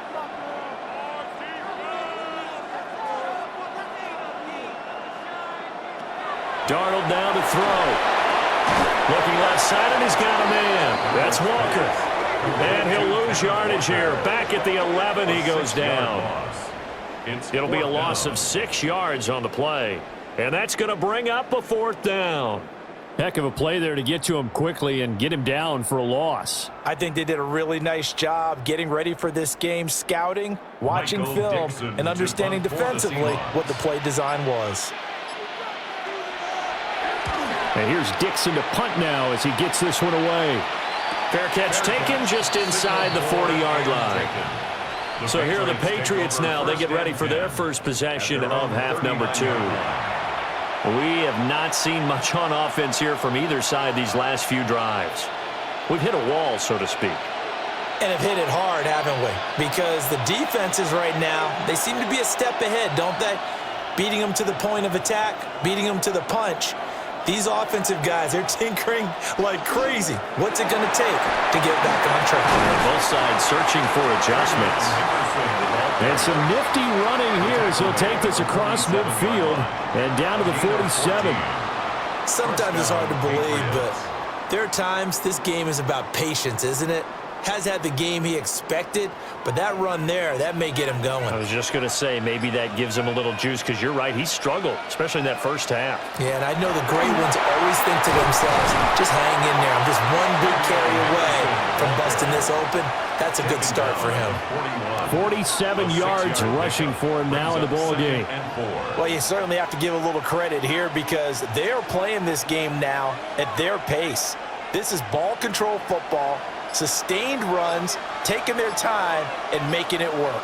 Darnold now to throw. Looking left side, and he's got a man. That's Walker. And he'll lose yardage here. Back at the 11, he goes down. It'll be a loss of 6 yards on the play. And that's going to bring up a 4th down. Heck of a play there to get to him quickly and get him down for a loss.
I think they did a really nice job getting ready for this game, scouting, watching film, and understanding defensively what the play design was.
And here's Dixon to punt now as he gets this one away. Fair catch taken just inside the 40-yard line. So here are the Patriots now. They get ready for their first possession of half number 2. We have not seen much on offense here from either side these last few drives. We've hit a wall, so to speak.
And have hit it hard, haven't we? Because the defenses right now, they seem to be a step ahead, don't they? Beating them to the point of attack, beating them to the punch. These offensive guys, they're tinkering like crazy. What's it going to take to get back on track?
Both sides searching for adjustments. And some nifty running here as he'll take this across midfield and down to the 47.
Sometimes it's hard to believe, but there are times this game is about patience, isn't it? Has had the game he expected, but that run there, that may get him going.
I was just going to say, maybe that gives him a little juice because you're right, he struggled, especially in that first half.
Yeah, and I know the great ones always think to themselves, just hang in there. I'm just one big carry away from busting this open. That's a good start for him.
47 yards rushing for him now in the ball game.
Well, you certainly have to give a little credit here because they are playing this game now at their pace. This is ball control football. Sustained runs, taking their time, and making it work.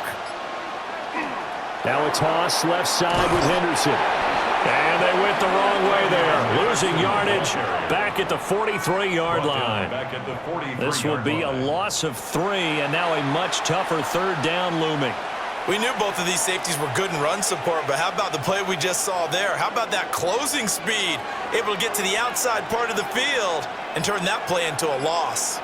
Now a toss left side with Henderson. And they went the wrong way there. Losing yardage back at the 43-yard line. This will be a loss of 3, and now a much tougher 3rd down looming.
We knew both of these safeties were good in run support, but how about the play we just saw there? How about that closing speed? Able to get to the outside part of the field and turn that play into a loss.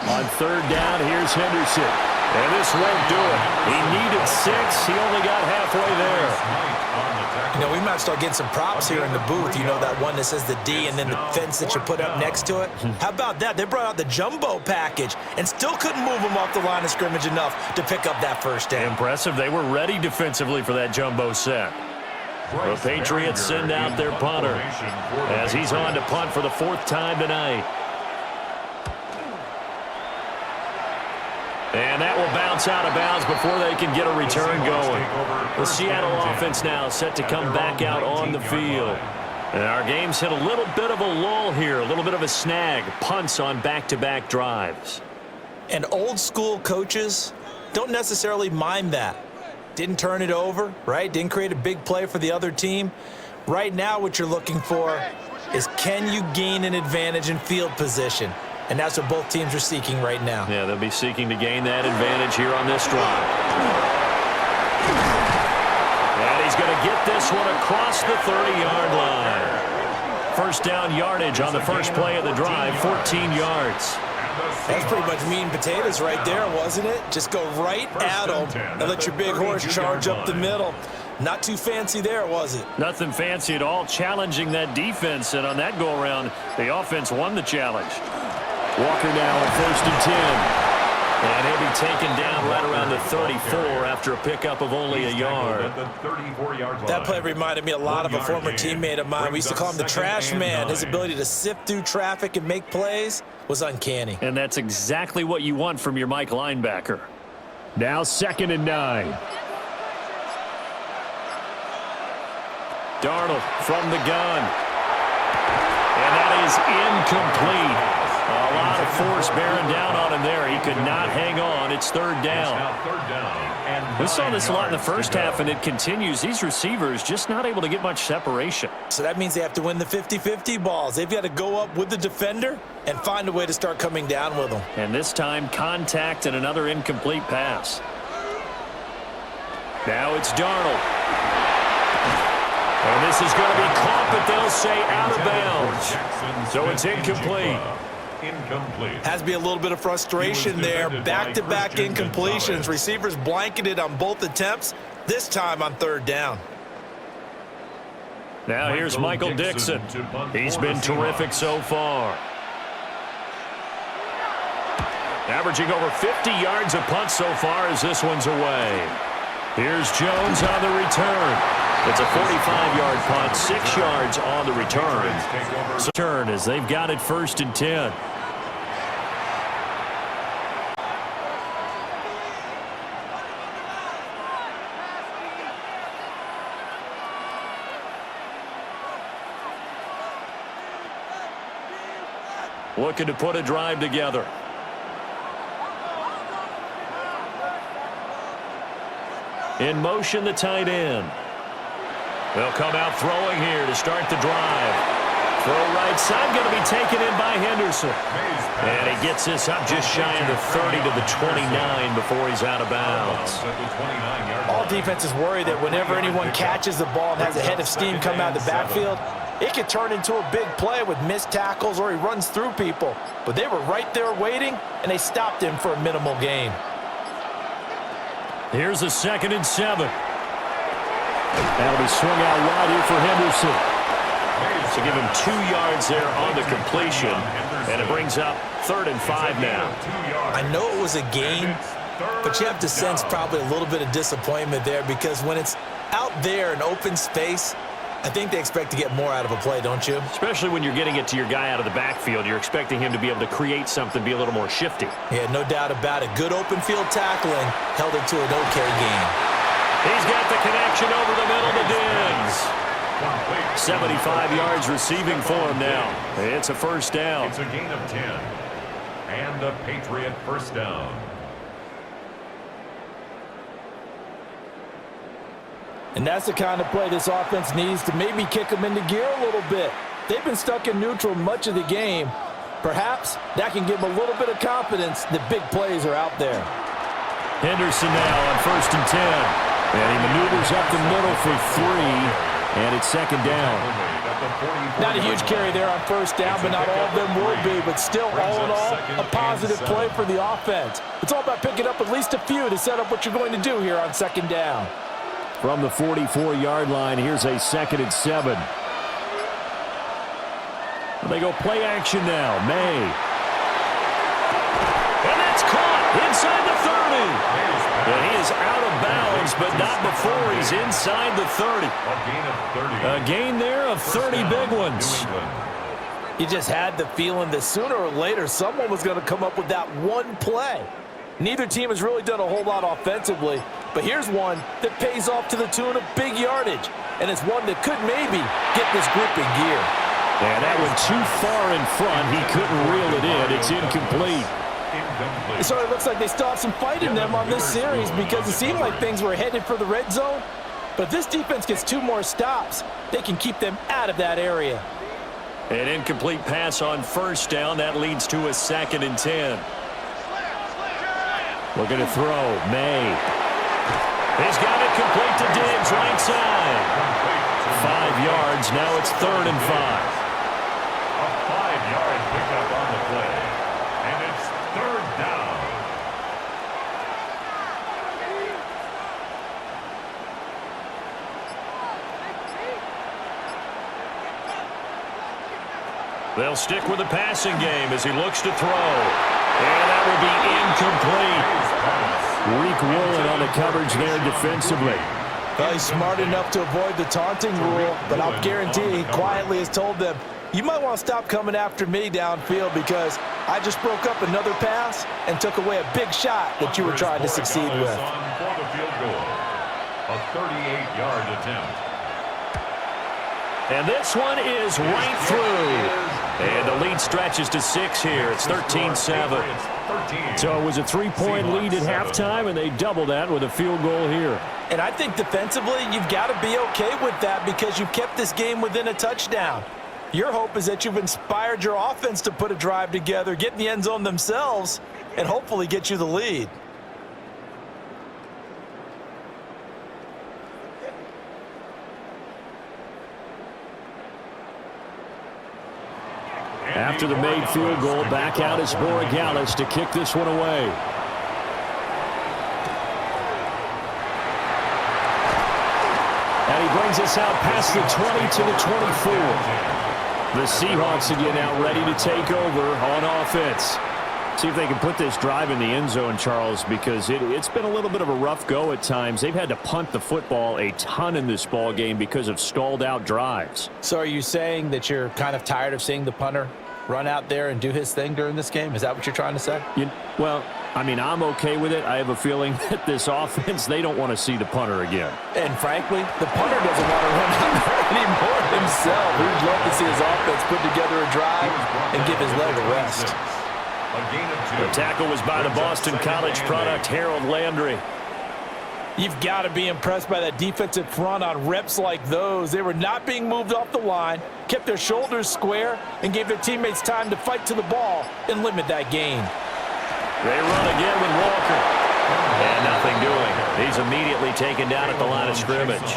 On 3rd down, here's Henderson. And this won't do it. He needed 6. He only got halfway there.
You know, we might start getting some props here in the booth. You know, that one that says the D and then the fence that you put up next to it. How about that? They brought out the jumbo package and still couldn't move them off the line of scrimmage enough to pick up that 1st down.
Impressive. They were ready defensively for that jumbo set. The Patriots send out their punter as he's on to punt for the 4th time tonight. And that will bounce out of bounds before they can get a return going. The Seattle offense now set to come back out on the field. And our game's hit a little bit of a lull here, a little bit of a snag. Punts on back-to-back drives.
And old school coaches don't necessarily mind that. Didn't turn it over, right? Didn't create a big play for the other team. Right now what you're looking for is, can you gain an advantage in field position? And that's what both teams are seeking right now.
Yeah, they'll be seeking to gain that advantage here on this drive. And he's going to get this one across the 30-yard line. 1st down yardage on the first play of the drive, 14 yards.
That's pretty much meat and potatoes right there, wasn't it? Just go right at them and let your big horse charge up the middle. Not too fancy there, was it?
Nothing fancy at all, challenging that defense. And on that go-around, the offense won the challenge. Walker now on 1st and 10. And he'll be taken down right around the 34 after a pickup of only a yard.
That play reminded me a lot of a former teammate of mine. We used to call him the trash man. His ability to sift through traffic and make plays was uncanny.
And that's exactly what you want from your Mike linebacker. Now 2nd and 9. Darnold from the gun. And that is incomplete. A lot of force bearing down on him there. He could not hang on. It's 3rd down. We saw this a lot in the first half, and it continues. These receivers just not able to get much separation.
So that means they have to win the 50-50 balls. They've got to go up with the defender and find a way to start coming down with them.
And this time, contact and another incomplete pass. Now it's Darnold. And this is going to be caught, but they'll say out of bounds. So it's incomplete.
Has to be a little bit of frustration there. Back-to-back incompletions. Receivers blanketed on both attempts, this time on 3rd down.
Now here's Michael Dixon. He's been terrific so far. Averaging over 50 yards a punt so far as this one's away. Here's Jones on the return. It's a 45-yard punt, 6 yards on the return. So turn as they've got it 1st and 10. Looking to put a drive together. In motion, the tight end. They'll come out throwing here to start the drive. Throw right side, going to be taken in by Henderson. And he gets this up just shy of the 30 to the 29 before he's out of bounds.
All defenses worry that whenever anyone catches the ball and has a head of steam come out of the backfield, it could turn into a big play with missed tackles or he runs through people. But they were right there waiting, and they stopped him for a minimal gain.
Here's a 2nd and 7. That'll be swung out wide here for Henderson. So give him 2 yards there on the completion. And it brings up 3rd and 5 now.
I know it was a gain, but you have to sense probably a little bit of disappointment there because when it's out there in open space, I think they expect to get more out of a play, don't you?
Especially when you're getting it to your guy out of the backfield. You're expecting him to be able to create something, be a little more shifty.
Yeah, no doubt about it. Good open field tackling held it to an okay game.
He's got the connection over the middle to Diggs. 75 yards receiving for him now. It's a 1st down.
It's a gain of 10. And a Patriot 1st down.
And that's the kind of play this offense needs to maybe kick them into gear a little bit. They've been stuck in neutral much of the game. Perhaps that can give them a little bit of confidence that big plays are out there.
Henderson now on 1st and 10. And he maneuvers up the middle for 3. And it's 2nd down.
Not a huge carry there on 1st down, but not all of them will be. But still, all in all, a positive play for the offense. It's all about picking up at least a few to set up what you're going to do here on 2nd down.
From the 44-yard line, here's a 2nd and 7. They go play action now. Maye. And that's caught inside the 30. And he is out of bounds, but not before he's inside the 30. A gain there of 30 big ones.
You just had the feeling that sooner or later someone was going to come up with that one play. Neither team has really done a whole lot offensively, but here's one that pays off to the tune of big yardage, and it's one that could maybe get this group in gear.
And that one too far in front. He couldn't reel it in. It's incomplete.
So it looks like they still have some fight in them on this series because it seemed like things were headed for the red zone, but if this defense gets 2 more stops, they can keep them out of that area.
An incomplete pass on 1st down. That leads to a 2nd and 10. Looking to throw. Maye. He's got it complete to Diggs, right side. 5 yards. Now it's 3rd and 5.
A 5-yard pickup on the play. And it's 3rd down.
They'll stick with the passing game as he looks to throw. And that will be incomplete. Riq Woolen on the coverage there defensively.
Well, he's smart enough to avoid the taunting rule, but I'll guarantee he quietly has told them, you might want to stop coming after me downfield because I just broke up another pass and took away a big shot that you were trying to succeed with.
For the field goal. A 38-yard attempt.
And this one is right through. And the lead stretches to 6 here. It's 13-7. So it was a 3-point lead at halftime, and they doubled that with a field goal here.
And I think defensively, you've got to be okay with that because you've kept this game within a touchdown. Your hope is that you've inspired your offense to put a drive together, get in the end zone themselves, and hopefully get you the lead.
After the made field goal, back out is Borregales to kick this one away. And he brings us out past the 20 to the 24. The Seahawks again now ready to take over on offense. See if they can put this drive in the end zone, Charles, because it's been a little bit of a rough go at times. They've had to punt the football a ton in this ball game because of stalled-out drives.
So are you saying that you're kind of tired of seeing the punter run out there and do his thing during this game? Is that what you're trying to say?
Well, I mean, I'm okay with it. I have a feeling that this offense, they don't want to see the punter again.
And frankly, the punter doesn't want to run out there anymore himself. He'd love to see his offense put together a drive and give his leg a rest.
The tackle was by the Boston College product, Harold Landry.
You've got to be impressed by that defensive front on reps like those. They were not being moved off the line, kept their shoulders square, and gave their teammates time to fight to the ball and limit that gain.
They run again with Walker. And nothing doing. He's immediately taken down at the line of scrimmage.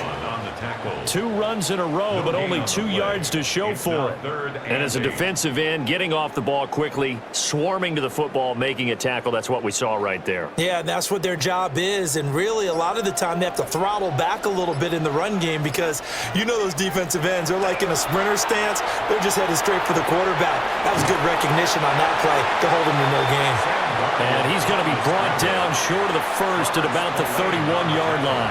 2 runs in a row, but only 2 yards to show for it. And as a defensive end, getting off the ball quickly, swarming to the football, making a tackle, that's what we saw right there.
Yeah, and that's what their job is. And really, a lot of the time, they have to throttle back a little bit in the run game because you know those defensive ends, they're like in a sprinter stance. They're just headed straight for the quarterback. That was good recognition on that play to hold him to no gain.
And he's going to be brought down short of the first at about the 31-yard line.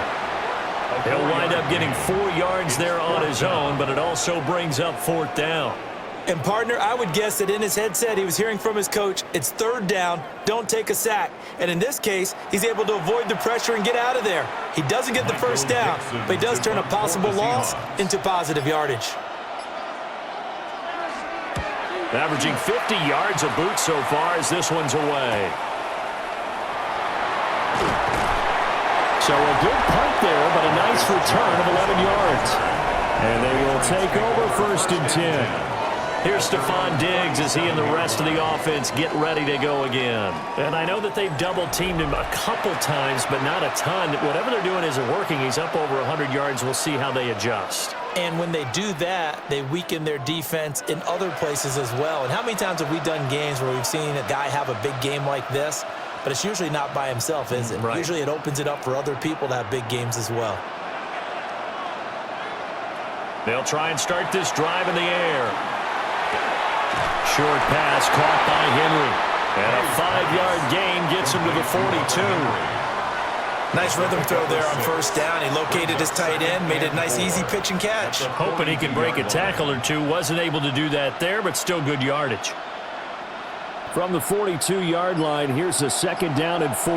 He'll wind up getting 4 yards there on his own, but it also brings up 4th down.
And, partner, I would guess that in his headset he was hearing from his coach, it's 3rd down, don't take a sack. And in this case, he's able to avoid the pressure and get out of there. He doesn't get the first down, but he does turn a possible loss into positive yardage.
Averaging 50 yards a boot so far as this one's away. So a good punt there, but a nice return of 11 yards. And they will take over 1st and 10. Here's Stephon Diggs as he and the rest of the offense get ready to go again. And I know that they've double-teamed him a couple times, but not a ton. Whatever they're doing isn't working. He's up over 100 yards. We'll see how they adjust.
And when they do that, they weaken their defense in other places as well. And how many times have we done games where we've seen a guy have a big game like this? But it's usually not by himself, is it?
Right.
Usually it opens it up for other people to have big games as well.
They'll try and start this drive in the air. Short pass caught by Henry. And a 5-yard gain gets him to the 42.
Nice rhythm throw there on 1st down. He located his tight end, made it a nice, easy pitch and catch.
Hoping he could break a tackle or two. Wasn't able to do that there, but still good yardage. From the 42-yard line, here's a 2nd down and 4.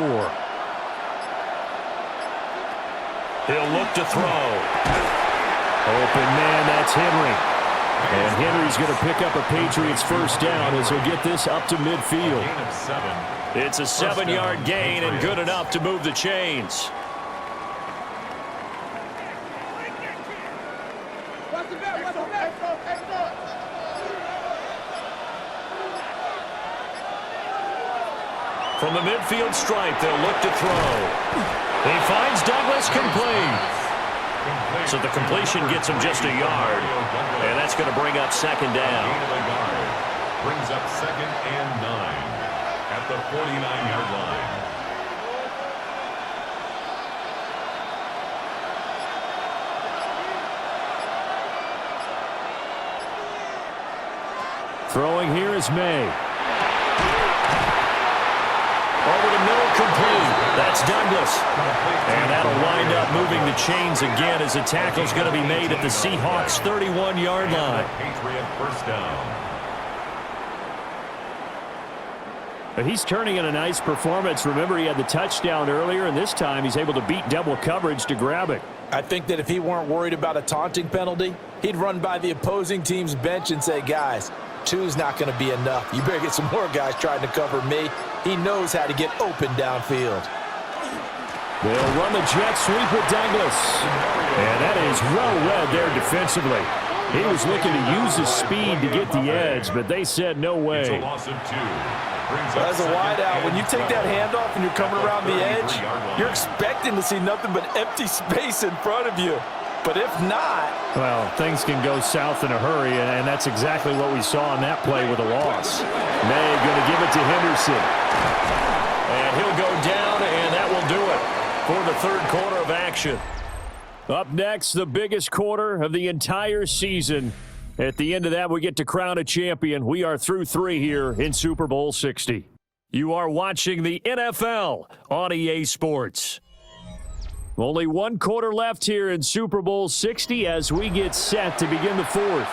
He'll look to throw. Open man, that's Henry. And Henry's going to pick up a Patriots 1st down as he'll get this up to midfield. It's a 7-yard gain and good enough to move the chains. From the midfield stripe, they'll look to throw. He finds Douglas complete. So the completion gets him just a yard. And that's going to bring up 2nd down.
Brings up 2nd and 9 at the 49-yard line.
Throwing here is May. Over the middle, complete. That's Douglas. And that'll wind up moving the chains again as a tackle's going to be made at the Seahawks 31-yard line.
Patriot 1st down.
But he's turning in a nice performance. Remember, he had the touchdown earlier, and this time he's able to beat double coverage to grab it.
I think that if he weren't worried about a taunting penalty, he'd run by the opposing team's bench and say, guys, 2's not going to be enough. You better get some more guys trying to cover me. He knows how to get open downfield.
They'll run the jet sweep with Douglas. And that is well read there defensively. He was looking to use his speed to get the edge, but they said no way.
It's a loss of 2.
As a wideout, when you take that handoff and you're coming around the edge, you're expecting to see nothing but empty space in front of you. But if not...
Well, things can go south in a hurry, and that's exactly what we saw on that play with a loss. May going to give it to Henderson. And he'll go down, and that will do it for the 3rd quarter of action. Up next, the biggest quarter of the entire season. At the end of that, we get to crown a champion. We are through 3 here in Super Bowl 60. You are watching the NFL on EA Sports. Only 1 quarter left here in Super Bowl 60 as we get set to begin the 4th.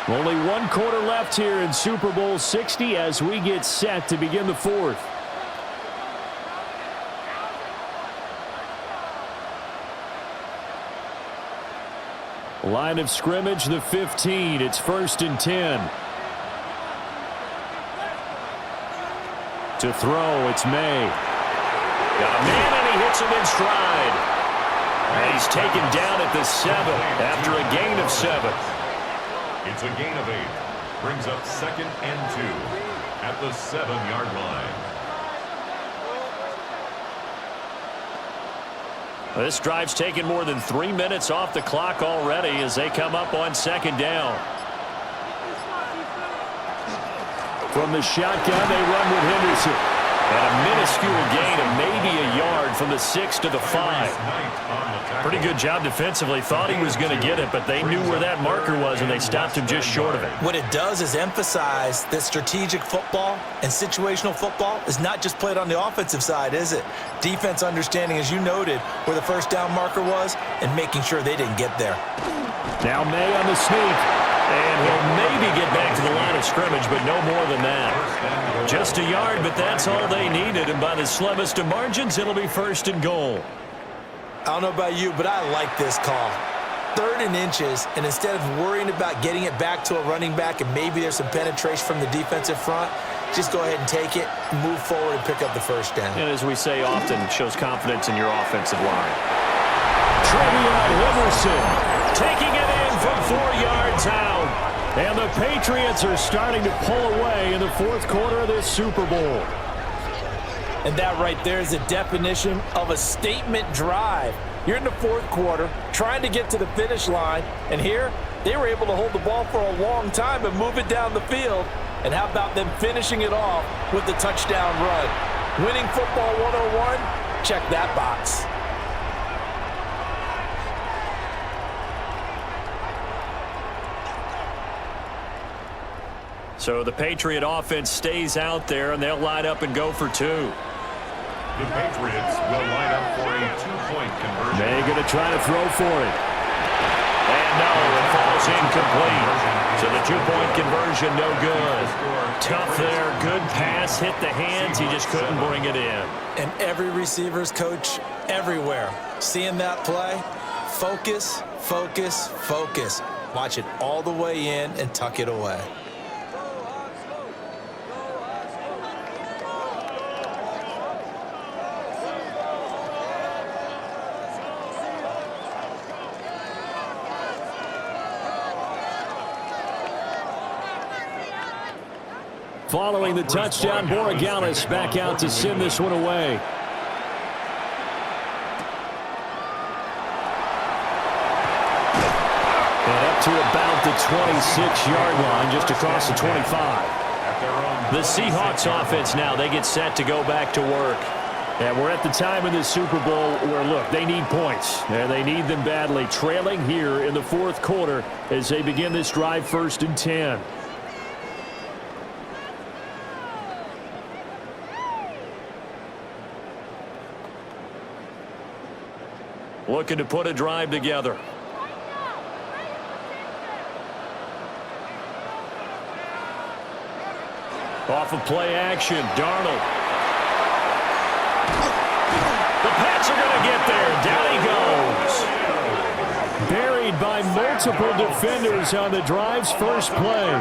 Only 1 quarter left here in Super Bowl 60 as we get set to begin the 4th. Line of scrimmage, the 15. It's 1st and 10. To throw, it's Maye. Got a man, and he hits him in stride. And he's taken down at the 7 after a gain of 7.
It's a gain of 8. Brings up 2nd and 2 at the 7-yard line.
This drive's taken more than 3 minutes off the clock already as they come up on 2nd down. From the shotgun, they run with Henderson. And a minuscule gain of maybe a yard from the 6 to the 5. Pretty good job defensively. Thought he was going to get it, but they knew where that marker was, and they stopped him just short of it.
What it does is emphasize that strategic football and situational football is not just played on the offensive side, is it? Defense understanding, as you noted, where the 1st down marker was and making sure they didn't get there.
Now Maye on the sneak. And he'll maybe get back to the line of scrimmage, but no more than that. Just a yard, but that's all they needed. And by the slimmest of margins, it'll be 1st and goal.
I don't know about you, but I like this call. 3rd and inches, and instead of worrying about getting it back to a running back and maybe there's some penetration from the defensive front, just go ahead and take it, move forward, and pick up the 1st down.
And as we say often, it shows confidence in your offensive line. Trevion Henderson taking it in from 4 yards out. And the Patriots are starting to pull away in the 4th quarter of this Super Bowl.
And that right there is the definition of a statement drive. You're in the 4th quarter, trying to get to the finish line, and here they were able to hold the ball for a long time and move it down the field. And how about them finishing it off with the touchdown run? Winning football 101, check that box.
So the Patriot offense stays out there, and they'll line up and go for 2.
The Patriots will line up for a 2-point conversion.
They're going to try to throw for it. And no, it falls incomplete. So the 2-point conversion, no good. Tough there, good pass, hit the hands, he just couldn't bring it in.
And every receiver's coach everywhere, seeing that play, focus, focus, focus. Watch it all the way in and tuck it away.
Following the touchdown, Borregales back out to send this one away. And up to about the 26-yard line, just across the 25. The Seahawks offense now, they get set to go back to work. And we're at the time in this Super Bowl where, look, they need points. And they need them badly, trailing here in the 4th quarter as they begin this drive 1st and 10. Looking to put a drive together. Off of play action, Darnold. The Pats are going to get there. Down he goes. Buried by multiple defenders on the drive's first play.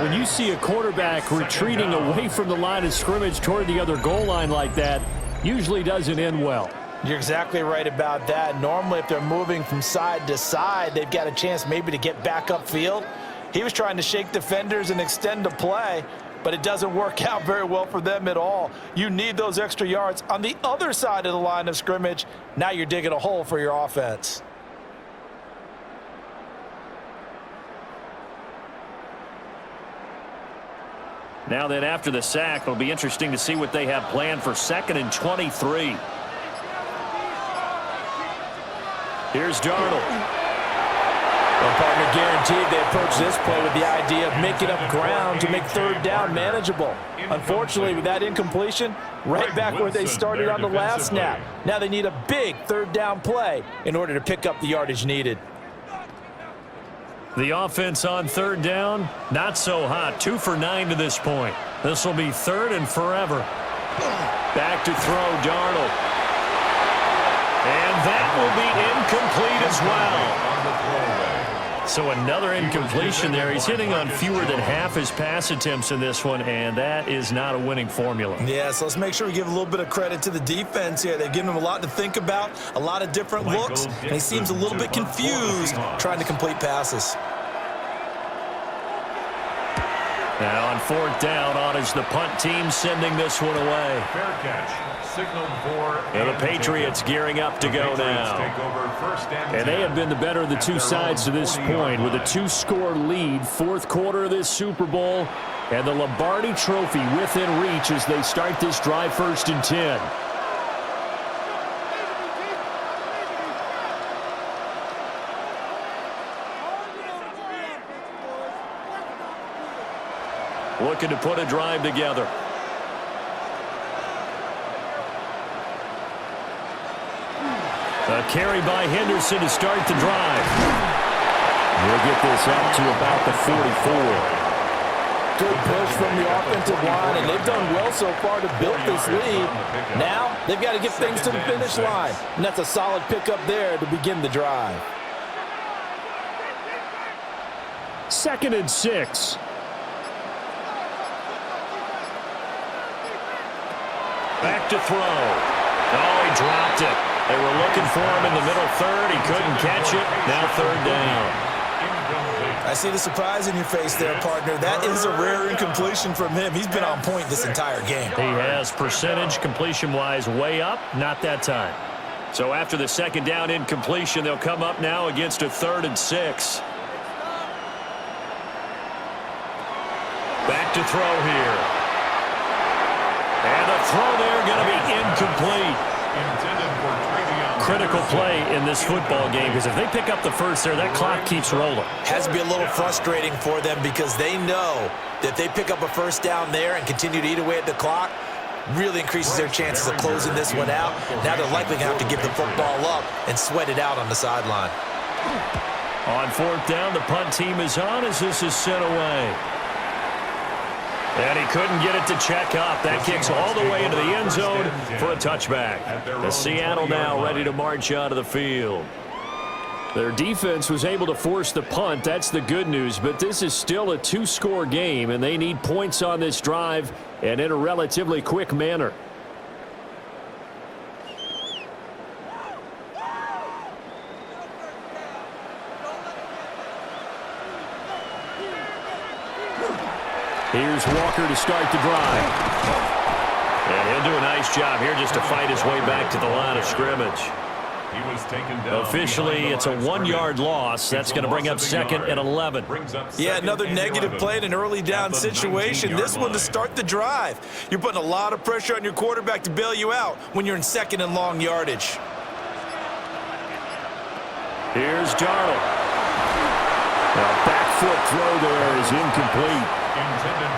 When you see a quarterback retreating away from the line of scrimmage toward the other goal line like that, usually doesn't end well.
You're exactly right about that. Normally, if they're moving from side to side, they've got a chance maybe to get back upfield. He was trying to shake defenders and extend the play, but it doesn't work out very well for them at all. You need those extra yards on the other side of the line of scrimmage. Now you're digging a hole for your offense.
Now then, after the sack, it'll be interesting to see what they have planned for 2nd and 23. Here's Darnold.
Well, partner, guaranteed they approach this play with the idea of making up ground to make third down manageable. Unfortunately, with that incompletion, right back where they started on the last snap. Now they need a big third down play in order to pick up the yardage needed.
The offense on third down, not so hot. 2 for 9 to this point. This will be third and forever. Back to throw, Darnold. And that will be incomplete as well. So another incompletion there. He's hitting on fewer than half his pass attempts in this one, and that is not a winning formula.
Yeah, so let's make sure we give a little bit of credit to the defense here. They've given him a lot to think about, a lot of different looks, and he seems a little bit confused trying to complete passes.
Now on fourth down, on is the punt team sending this one away.
Fair catch. Signaled for.
And the Patriots gearing up to go now. And they have been the better of the two sides to this point with a 2-score lead. Fourth quarter of this Super Bowl. And the Lombardi Trophy within reach as they start this drive 1st and 10. Looking to put a drive together. A carry by Henderson to start the drive. We'll get this up to about the 44.
Good push from the offensive line, and they've done well so far to build this lead. Now they've got to get things to the finish line, and that's a solid pickup there to begin the drive.
2nd and 6. Back to throw. Oh, he dropped it. They were looking for him in the middle third. He couldn't catch it. Now third down.
I see the surprise in your face there, partner. That is a rare incompletion from him. He's been on point this entire game.
He has percentage completion-wise way up. Not that time. So after the 2nd down incompletion, they'll come up now against a 3rd and 6. Back to throw here. And the throw there going to be incomplete. Critical play in this football game because if they pick up the first there, that clock keeps rolling.
Has to be a little frustrating for them because they know that they pick up a first down there and continue to eat away at the clock, really increases their chances of closing this one out. Now they're likely going to have to give the football up and sweat it out on the sideline.
On fourth down, the punt team is on as this is sent away. And he couldn't get it to check up. That kicks all the way into the end zone for a touchback. The Seattle now ready to march out of the field. Their defense was able to force the punt. That's the good news. But this is still a 2-score game, and they need points on this drive and in a relatively quick manner. Here's Walker to start the drive. And he'll do a nice job here just to fight his way back to the line of scrimmage.
He was taken down.
Officially, it's a 1-yard loss. That's going to bring up 2nd and 11.
Yeah, another negative play in an early down situation. This one to start the drive. You're putting a lot of pressure on your quarterback to bail you out when you're in 2nd and long yardage.
Here's Darnold. Now, back foot throw there is incomplete.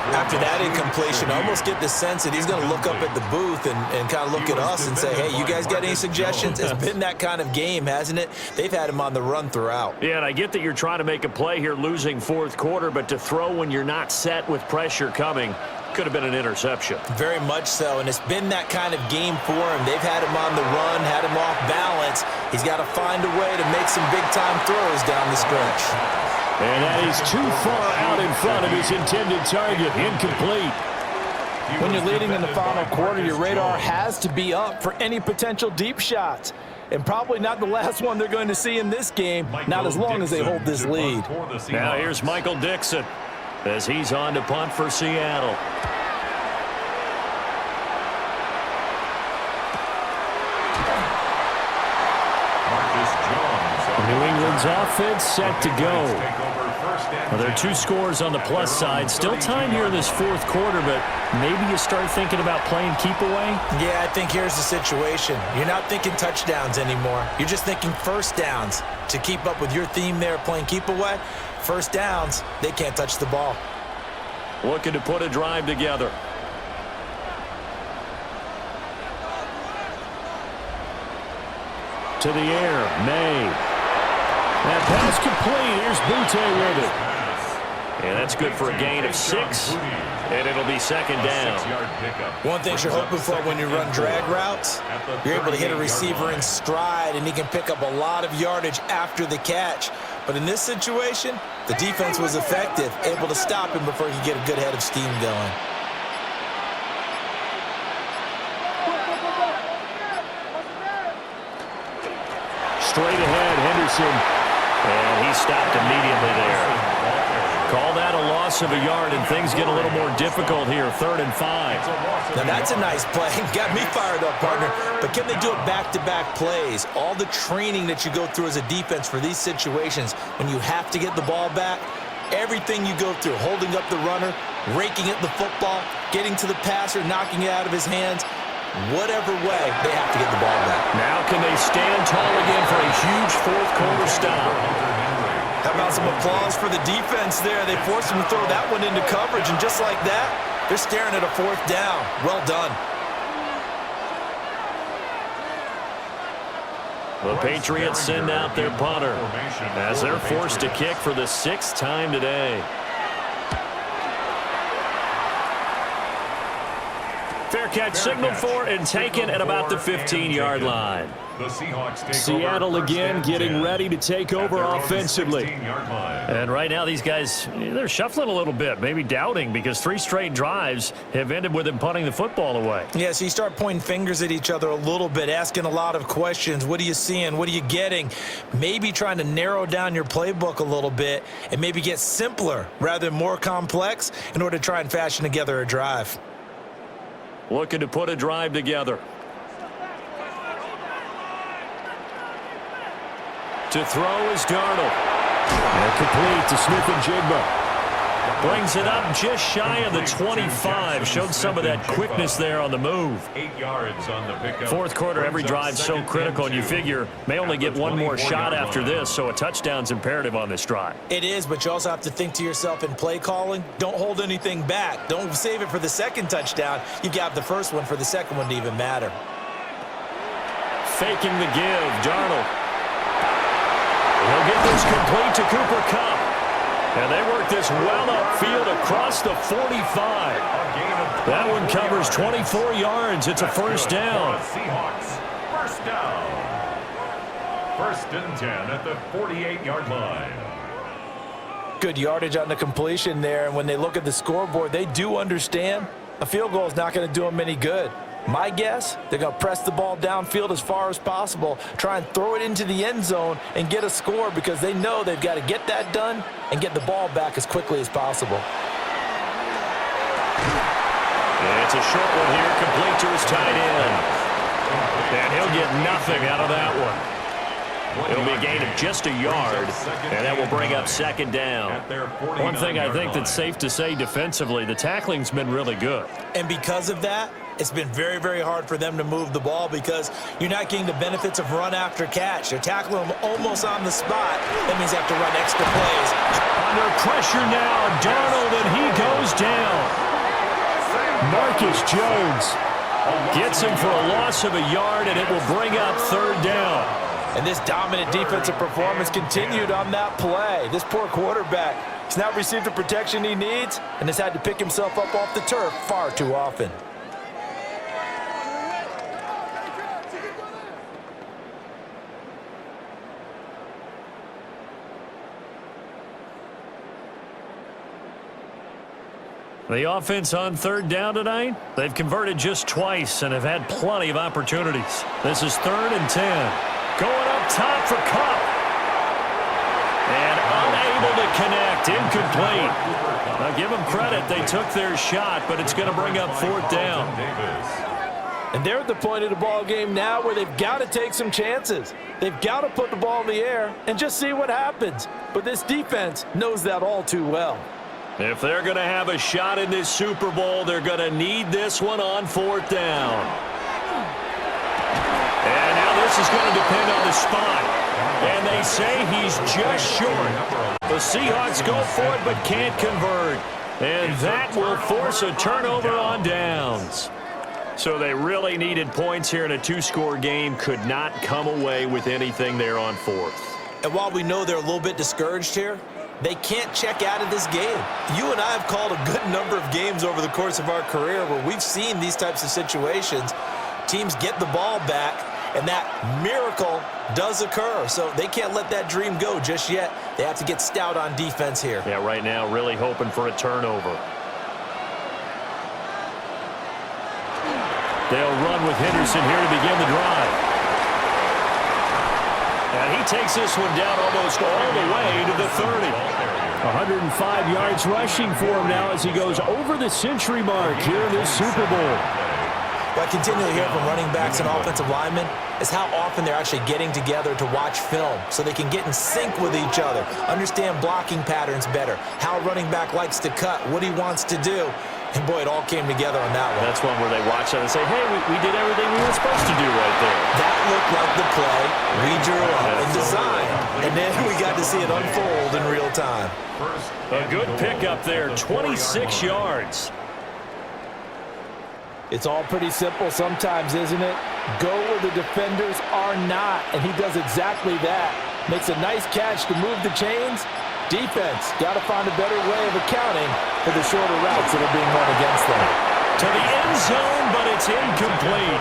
After that incompletion, I almost get the sense that he's going to look up at the booth and kind of look at us and say, hey, you guys got any suggestions? It's been that kind of game, hasn't it? They've had him on the run throughout.
Yeah, and I get that you're trying to make a play here losing fourth quarter, but to throw when you're not set with pressure coming could have been an interception.
Very much so, and it's been that kind of game for him. They've had him on the run, had him off balance. He's got to find a way to make some big-time throws down the stretch.
And that is too far out in front of his intended target. Incomplete.
When you're leading in the final quarter, your radar has to be up for any potential deep shots. And probably not the last one they're going to see in this game, not as long as they hold this lead.
Now here's Michael Dixon as he's on to punt for Seattle. New England's offense set to go. Well, there are two scores on the plus side. Still time here in this fourth quarter, but maybe you start thinking about playing keep away?
Yeah, I think here's the situation. You're not thinking touchdowns anymore. You're just thinking first downs. To keep up with your theme there, playing keep away, first downs, they can't touch the ball.
Looking to put a drive together. To the air, Maye. That pass complete. Here's Butte with it. And that's good for a gain of 6. And it'll be second down.
One thing you're hoping for when you run drag routes, you're able to hit a receiver in stride, and he can pick up a lot of yardage after the catch. But in this situation, the defense was effective, able to stop him before he could get a good head of steam going.
Straight ahead, Henderson. And he stopped immediately there. Call that a loss of a yard, and things get a little more difficult here. 3rd and 5.
Now that's a nice play. Got me fired up, partner. But can they do it back-to-back plays? All the training that you go through as a defense for these situations, when you have to get the ball back, everything you go through, holding up the runner, raking at the football, getting to the passer, knocking it out of his hands, whatever way, they have to get the ball back.
Now can they stand tall again for a huge fourth quarter stop?
How about some applause for the defense there? They forced him to throw that one into coverage, and just like that, they're staring at a 4th down. Well done.
The Patriots send out their punter as they're forced to kick for the 6th time today. Fair catch signaled for and taken at about the 15-yard line. Seattle again getting ready to take over offensively. And right now these guys, they're shuffling a little bit, maybe doubting, because 3 straight drives have ended with them punting the football away.
Yeah, so you start pointing fingers at each other a little bit, asking a lot of questions. What are you seeing? What are you getting? Maybe trying to narrow down your playbook a little bit and maybe get simpler rather than more complex in order to try and fashion together a drive.
Looking to put a drive together. To throw is Darnold. And complete to Smith-Njigba. Brings it up just shy of the 25. Showed some of that quickness there on the move.
8 yards on the pickup.
Fourth quarter, every drive's so critical, and you figure may only get one more shot after this, so a touchdown's imperative on this drive.
It is, but you also have to think to yourself in play calling, don't hold anything back. Don't save it for the second touchdown. You got the first one for the second one to even matter.
Faking the give, Darnold. He'll get this complete to Cooper Kupp. And they work this well upfield across the 45. That one covers 24 yards. It's a first down.
Seahawks, first down. 1st and 10 at the 48-yard line.
Good yardage on the completion there, and when they look at the scoreboard, they do understand a field goal is not going to do them any good. My guess, they're going to press the ball downfield as far as possible, try and throw it into the end zone and get a score because they know they've got to get that done and get the ball back as quickly as possible.
And it's a short one here, complete to his tight end. And he'll get nothing out of that one. It'll be a gain of just a yard, and that will bring up second down. One thing I think that's safe to say defensively, the tackling's been really good.
And because of that, it's been very, very hard for them to move the ball because you're not getting the benefits of run after catch. They're tackling them almost on the spot. That means they have to run extra plays.
Under pressure now, Darnold, and he goes down. Marcus Jones gets him for a loss of a yard, and it will bring up 3rd down.
And this dominant defensive performance continued on that play. This poor quarterback has not received the protection he needs and has had to pick himself up off the turf far too often.
The offense on 3rd down tonight, they've converted just twice and have had plenty of opportunities. This is 3rd and 10. Going up top for Kupp. And unable to connect, incomplete. Now give them credit, they took their shot, but it's going to bring up 4th down.
And they're at the point of the ball game now where they've got to take some chances. They've got to put the ball in the air and just see what happens. But this defense knows that all too well.
If they're going to have a shot in this Super Bowl, they're going to need this one on 4th down. And now this is going to depend on the spot. And they say he's just short. The Seahawks go for it but can't convert. And that will force a turnover on downs. So they really needed points here in a 2-score game. Could not come away with anything there on 4th.
And while we know they're a little bit discouraged here, they can't check out of this game. You and I have called a good number of games over the course of our career where we've seen these types of situations. Teams get the ball back, and that miracle does occur. So they can't let that dream go just yet. They have to get stout on defense here.
Yeah, right now really hoping for a turnover. They'll run with Henderson here to begin the drive. And he takes this one down almost all the way to the 30. 105 yards rushing for him now as he goes over the century mark here in this Super Bowl.
What I continually hear from running backs and offensive linemen is how often they're actually getting together to watch film so they can get in sync with each other, understand blocking patterns better, how a running back likes to cut, what he wants to do. And, boy, it all came together on that one.
That's one where they watch that and say, hey, we did everything we were supposed to do right there.
That looked like the play we drew up and designed. And then we got to see it unfold in real time.
A good pickup there, 26 yards.
It's all pretty simple sometimes, isn't it? Go where the defenders are not, and he does exactly that. Makes a nice catch to move the chains. Defense got to find a better way of accounting for the shorter routes that are being run against them.
To the end zone, but it's incomplete.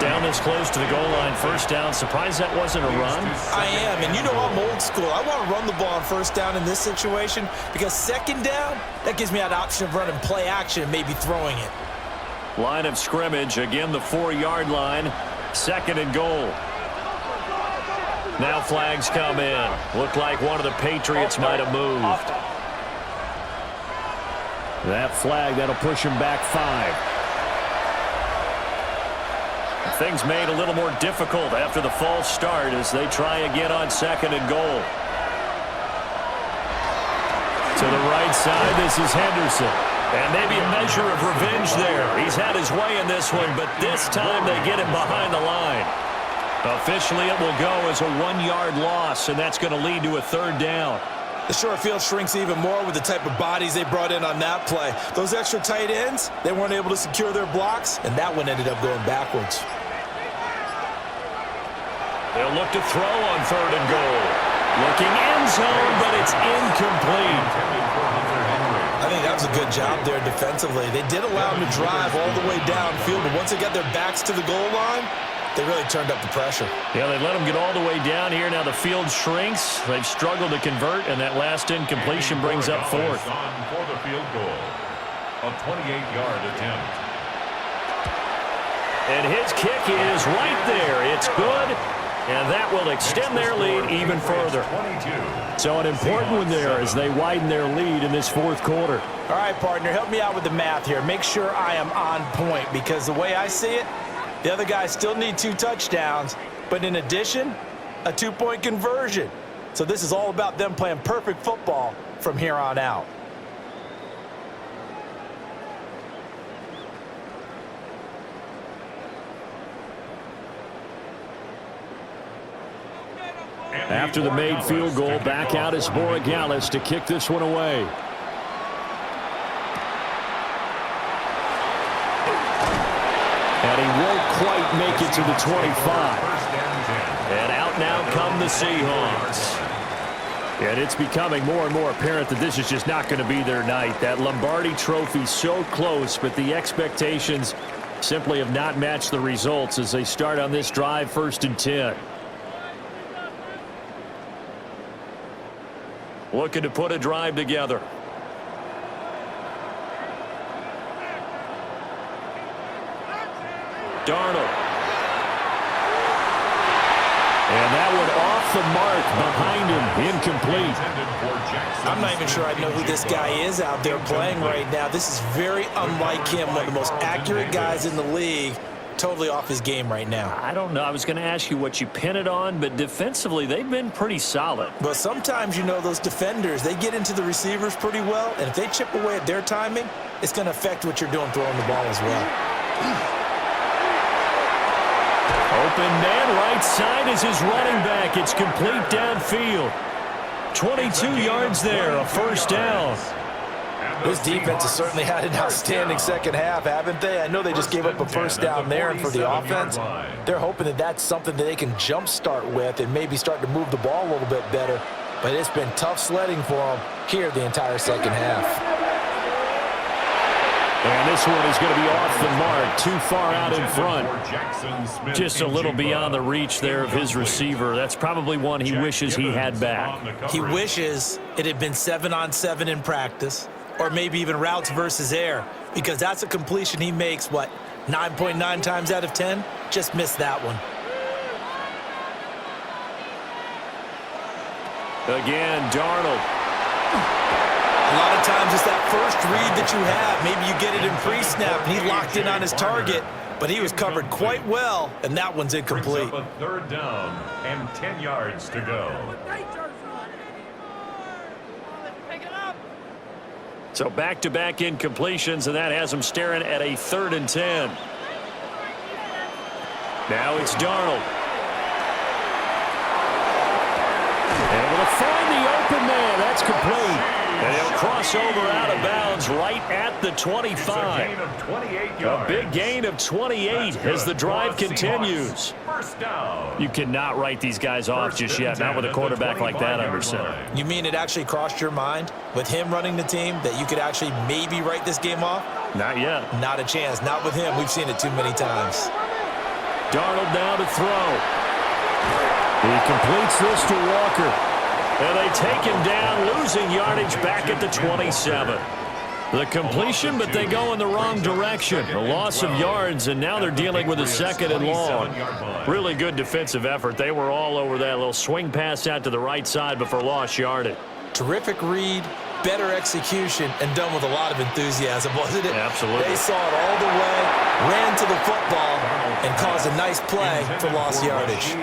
Down this close to the goal line, 1st down. Surprised that wasn't a run?
I am, and you know I'm old school. I want to run the ball on 1st down in this situation because 2nd down, that gives me that option of running play action and maybe throwing it.
Line of scrimmage, again the 4-yard line, 2nd and goal. Now flags come in. Looked like one of the Patriots might have moved. That flag, that'll push him back 5. Things made a little more difficult after the false start as they try again on 2nd and goal. To the right side, this is Henderson. And maybe a measure of revenge there. He's had his way in this one, but this time they get him behind the line. Officially, it will go as a 1-yard loss, and that's going to lead to a 3rd down.
The short field shrinks even more with the type of bodies they brought in on that play. Those extra tight ends, they weren't able to secure their blocks, and that one ended up going backwards.
They'll look to throw on 3rd and goal. Looking end zone, but it's incomplete.
I think that was a good job there defensively. They did allow them to drive all the way downfield, but once they got their backs to the goal line, they really turned up the pressure.
Yeah, they let them get all the way down here. Now the field shrinks. They've struggled to convert, and that last incompletion brings up 4th.
For the field goal, a 28-yard attempt.
And his kick is right there. It's good, and that will extend their lead even further. So an important one there as they widen their lead in this 4th quarter.
All right, partner, help me out with the math here. Make sure I am on point because the way I see it, the other guys still need 2 touchdowns, but in addition, a 2-point conversion. So this is all about them playing perfect football from here on out.
After the made field goal, back out is Borregales to kick this one away. And he won't quite make it to the 25. And out now come the Seahawks. And it's becoming more and more apparent that this is just not going to be their night. That Lombardi trophy so close, but the expectations simply have not matched the results as they start on this drive 1st and 10. Looking to put a drive together. Darnold. And that one off the mark behind him, incomplete.
I'm not even sure I know who this guy is out there playing right now. This is very unlike him, one of the most accurate guys in the league. totally off his game right now.
I don't know. I was going to ask you what you pin it on, but defensively, they've been pretty solid.
But sometimes, you know, those defenders, they get into the receivers pretty well, and if they chip away at their timing, it's going to affect what you're doing throwing the ball as well.
Open man, right side is his running back. It's complete downfield. 22 yards there, a first down.
This defense has certainly had an outstanding second half, haven't they? I know they just gave up a first down there, and for the offense, they're hoping that that's something that they can jumpstart with and maybe start to move the ball a little bit better. But it's been tough sledding for them here the entire second half.
And this one is going to be off the mark, too far out in front. Just a little beyond the reach there of his receiver. That's probably one he wishes he had back.
He wishes it had been 7-on-7 in practice, or maybe even routes versus air, because that's a completion he makes, what, 9.9 times out of 10? Just missed that one.
Again, Darnold.
A lot of times it's that first read that you have. Maybe you get it in pre-snap, and he locked in on his target, but he was covered quite well, and that one's incomplete.
Brings up a third down and 10 yards to go.
So back-to-back incompletions, and that has him staring at a 3rd and 10. Now it's Darnold. Able to find the open man. That's complete. And he'll cross over out of bounds right at the 25. A big gain of 28 as the drive continues. You cannot write these guys off just yet, not with a quarterback like that under center.
You mean it actually crossed your mind with him running the team that you could actually maybe write this game off?
Not yet.
Not a chance. Not with him. We've seen it too many times.
Darnold now to throw. He completes this to Walker. And they take him down, losing yardage back at the 27. The completion, but they go in the wrong direction. A loss of yards, and now they're dealing with a 2nd and long. Really good defensive effort. They were all over that little swing pass out to the right side before lost yardage.
Terrific read, better execution, and done with a lot of enthusiasm, wasn't it?
Absolutely.
They saw it all the way, ran to the football, and caused a nice play for lost yardage.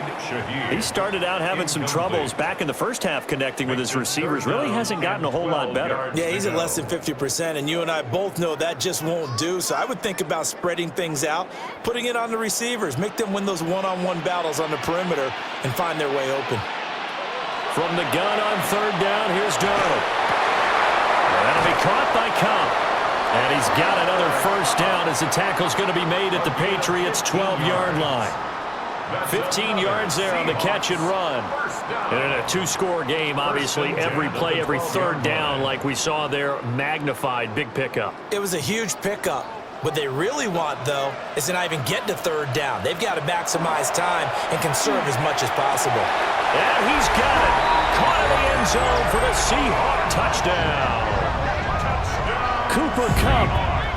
He started out having some troubles back in the first half connecting with his receivers. Really hasn't gotten a whole lot better.
Yeah, he's at less than 50%, and you and I both know that just won't do. So I would think about spreading things out, putting it on the receivers, make them win those one-on-one battles on the perimeter, and find their way open.
From the gun on 3rd down, here's Darnold. That'll be caught by Cobb. And he's got another first down as the tackle's going to be made at the Patriots' 12-yard line. 15 yards there on the catch and run. And in a 2-score game, obviously, every play, every 3rd down, like we saw there, magnified. Big pickup.
It was a huge pickup. What they really want, though, is to not even get to 3rd down. They've got to maximize time and conserve as much as possible.
And he's got it. Caught in the end zone for the Seahawks touchdown. Cooper Kupp,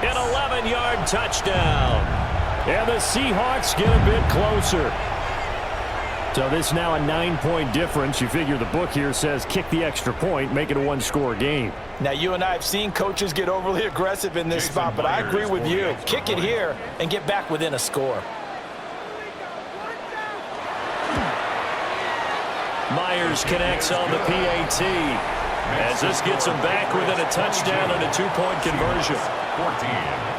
an 11-yard touchdown. And the Seahawks get a bit closer. So this now a 9-point difference. You figure the book here says kick the extra point, make it a 1-score game.
Now, you and I have seen coaches get overly aggressive in this spot, but I agree with you. Kick it here and get back within a score.
Myers connects on the PAT. As this gets him back within a touchdown and a 2-point conversion.
14.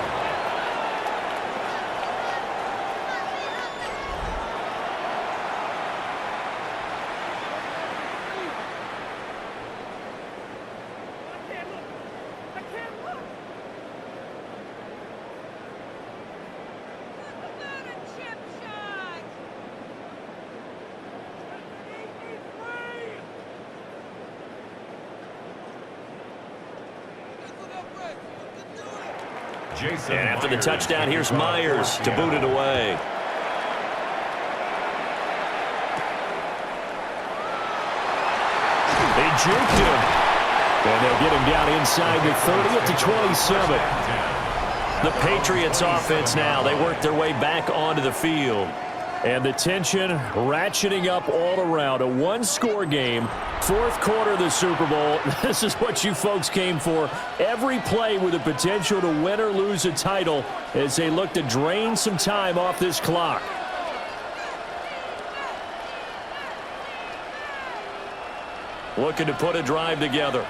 And after the touchdown, here's Myers to boot it away. They juked him. And they'll get him down inside the 30 at the 27. The Patriots offense now. They work their way back onto the field. And the tension ratcheting up all around. A one-score game, fourth quarter of the Super Bowl. This is what you folks came for. Every play with the potential to win or lose a title as they look to drain some time off this clock. Looking to put a drive together.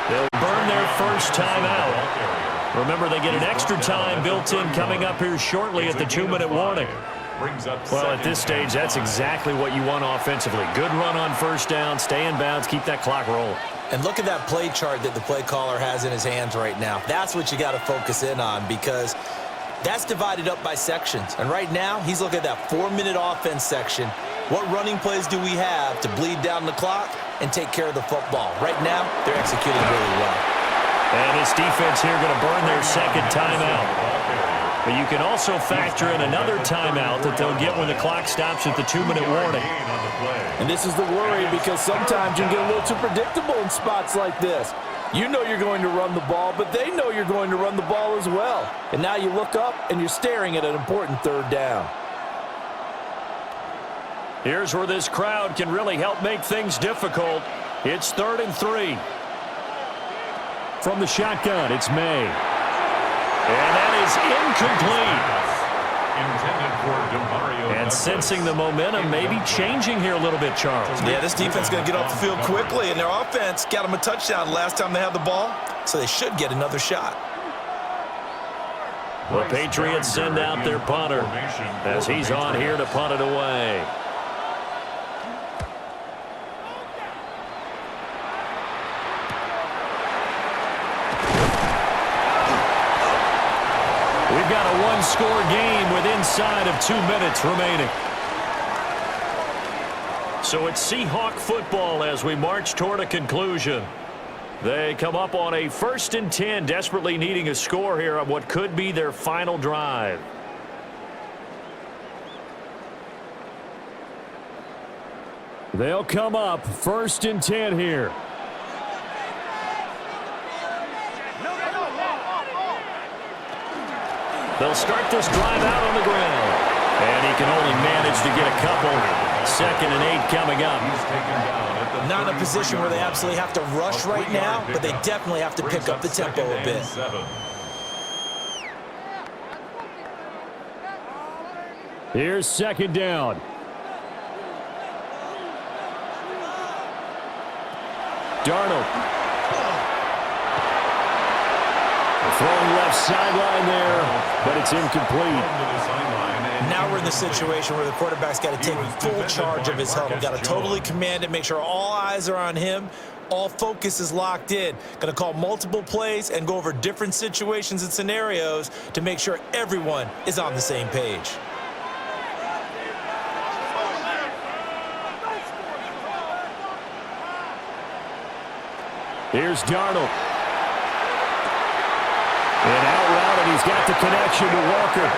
They'll burn their first time out. Remember, they get an extra time built in coming up here shortly at the 2-minute warning. Well, at this stage, that's exactly what you want offensively. Good run on first down, stay in bounds, keep that clock rolling.
And look at that play chart that the play caller has in his hands right now. That's what you got to focus in on, because that's divided up by sections. And right now, he's looking at that 4-minute offense section. What running plays do we have to bleed down the clock and take care of the football? Right now, they're executing really well.
And this defense here going to burn their second timeout. But you can also factor in another timeout that they'll get when the clock stops at the 2-minute warning.
And this is the worry, because sometimes you can get a little too predictable in spots like this. You know you're going to run the ball, but they know you're going to run the ball as well. And now you look up and you're staring at an important third down.
Here's where this crowd can really help make things difficult. It's 3rd and 3. From the shotgun, it's Maye. And that is incomplete. And sensing the momentum maybe changing here a little bit, Charles.
Yeah, this defense is going to get off the field quickly, and their offense got them a touchdown last time they had the ball, so they should get another shot.
The Patriots send out their punter as he's on here to punt it away. We've got a one-score game with inside of 2 minutes remaining. So it's Seahawk football as we march toward a conclusion. They come up on a 1st and 10, desperately needing a score here on what could be their final drive. They'll come up 1st and 10 here. They'll start this drive out on the ground. And he can only manage to get a couple. 2nd and 8 coming up.
Not in a position where they absolutely have to rush right now, but they definitely have to pick up the tempo a bit.
Here's 2nd down. Darnold. Throwing left sideline there, but it's incomplete.
Now we're in the situation where the quarterback's got to take full charge of his huddle. Got to totally command it, make sure all eyes are on him. All focus is locked in. Going to call multiple plays and go over different situations and scenarios to make sure everyone is on the same page.
Here's Darnold. And out route, and he's got the connection to Walker.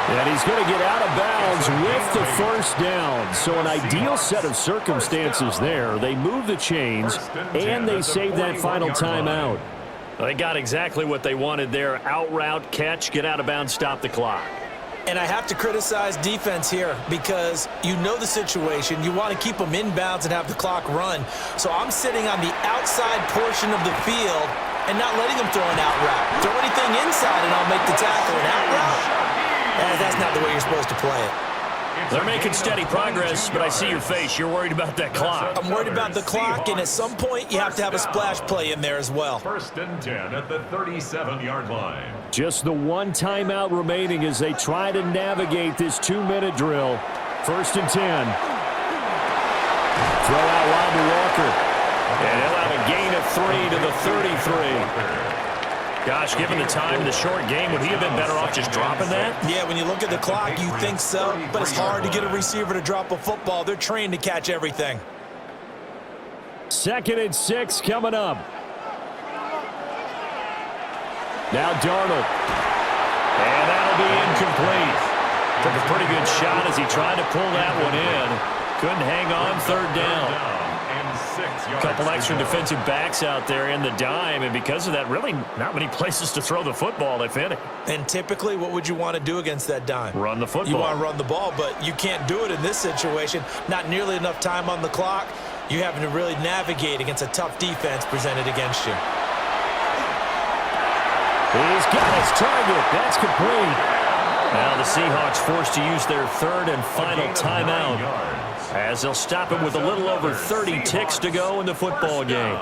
And he's going to get out of bounds with the first down. So an ideal set of circumstances there. They move the chains, and they save that final timeout. They got exactly what they wanted there. Out route, catch, get out of bounds, stop the clock.
And I have to criticize defense here because you know the situation. You want to keep them in bounds and have the clock run. So I'm sitting on the outside portion of the field and not letting them throw an out route. Throw anything inside and I'll make the tackle. An out route? That's not the way you're supposed to play it.
They're making steady progress, but I see your face. You're worried about that clock.
I'm worried about the clock, and at some point you have to have a splash play in there as well.
1st and 10 at the 37-yard line.
Just the one timeout remaining as they try to navigate this 2-minute drill. 1st and 10. Throw out wide to Walker. And he'll have a gain of 3 to the 33. Gosh, given the time in the short game, would he have been better off just dropping that?
Yeah, when you look at the clock, you think so, but it's hard to get a receiver to drop a football. They're trained to catch everything.
2nd and 6 coming up. Now Darnold. And that'll be incomplete. Took a pretty good shot as he tried to pull that one in. Couldn't hang on 3rd down.
6-yard
Couple extra
pickup.
defensive backs out there in the dime, and because of that, really not many places to throw the football, if any.
And typically, what would you want to do against that dime?
Run the football.
You want to run the ball, but you can't do it in this situation. Not nearly enough time on the clock. You're having to really navigate against a tough defense presented against you.
He's got his target. That's complete. Now the Seahawks forced to use their third and final timeout, as they'll stop it with a little over 30 ticks to go in the football game.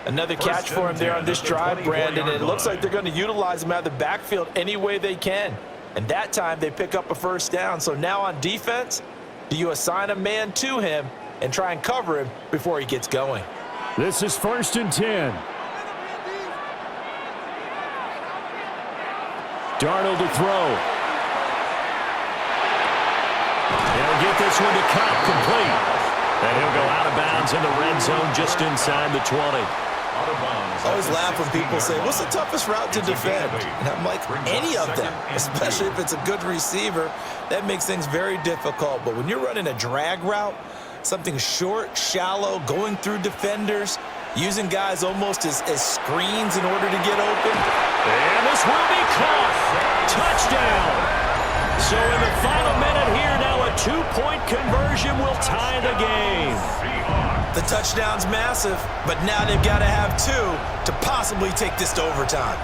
Another catch for him there on this drive, Brandon, and it looks like they're going to utilize him out of the backfield any way they can. And that time they pick up a first down. So now on defense, do you assign a man to him and try and cover him before he gets going?
This is 1st and 10. Darnold to throw. He'll get this one to Cobb, complete. And he'll go out of bounds in the red zone just inside the 20.
I always laugh when people say, what's the toughest route to defend? And I'm like, any of them, especially if it's a good receiver. That makes things very difficult. But when you're running a drag route, something short, shallow, going through defenders, using guys almost as screens in order to get open.
And this will be caught. Touchdown. So in the final minute here, now a 2-point conversion will tie the game.
The touchdown's massive, but now they've got to have 2 to possibly take this to overtime.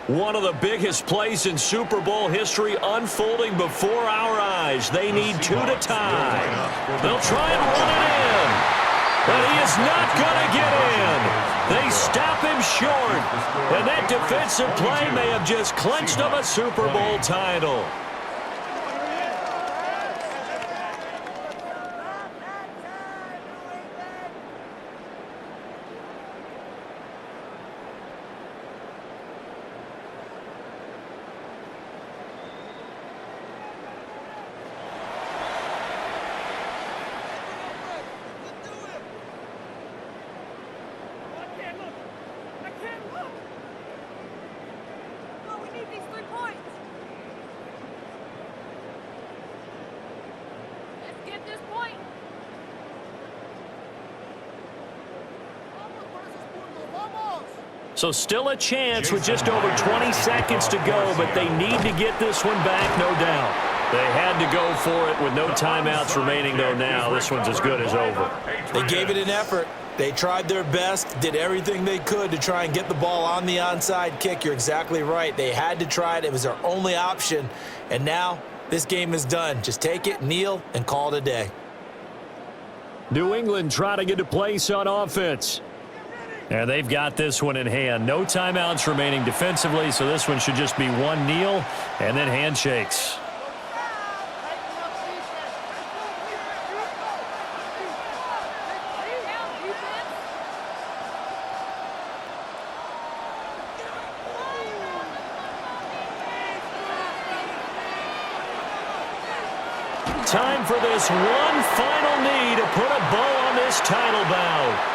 One of the biggest plays in Super Bowl history unfolding before our eyes. They need 2 to tie. They'll try and run it in. But he is not going to get in. They stop him short. And that defensive play may have just clinched them a Super Bowl title. So still a chance with just over 20 seconds to go, but they need to get this one back, no doubt. They had to go for it with no timeouts remaining, though. Now this one's as good as over.
They gave it an effort. They tried their best, did everything they could to try and get the ball on the onside kick. You're exactly right. They had to try it. It was their only option. And now this game is done. Just take it, kneel, and call it a day.
New England trying to get a place on offense. And they've got this one in hand. No timeouts remaining defensively, so this one should just be one kneel and then handshakes. Time for this one final knee to put a bow on this title bout.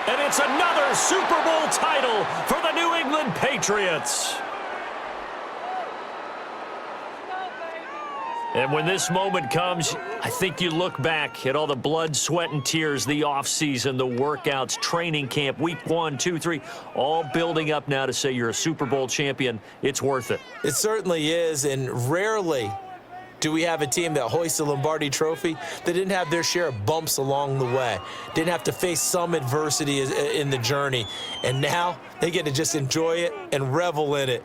And it's another Super Bowl title for the New England Patriots. And when this moment comes, I think you look back at all the blood, sweat, and tears, the offseason, the workouts, training camp, week 1, 2, 3, all building up now to say you're a Super Bowl champion. It's worth it.
It certainly is, and rarely do we have a team that hoists the Lombardi Trophy that didn't have their share of bumps along the way, didn't have to face some adversity in the journey, and now they get to just enjoy it and revel in it.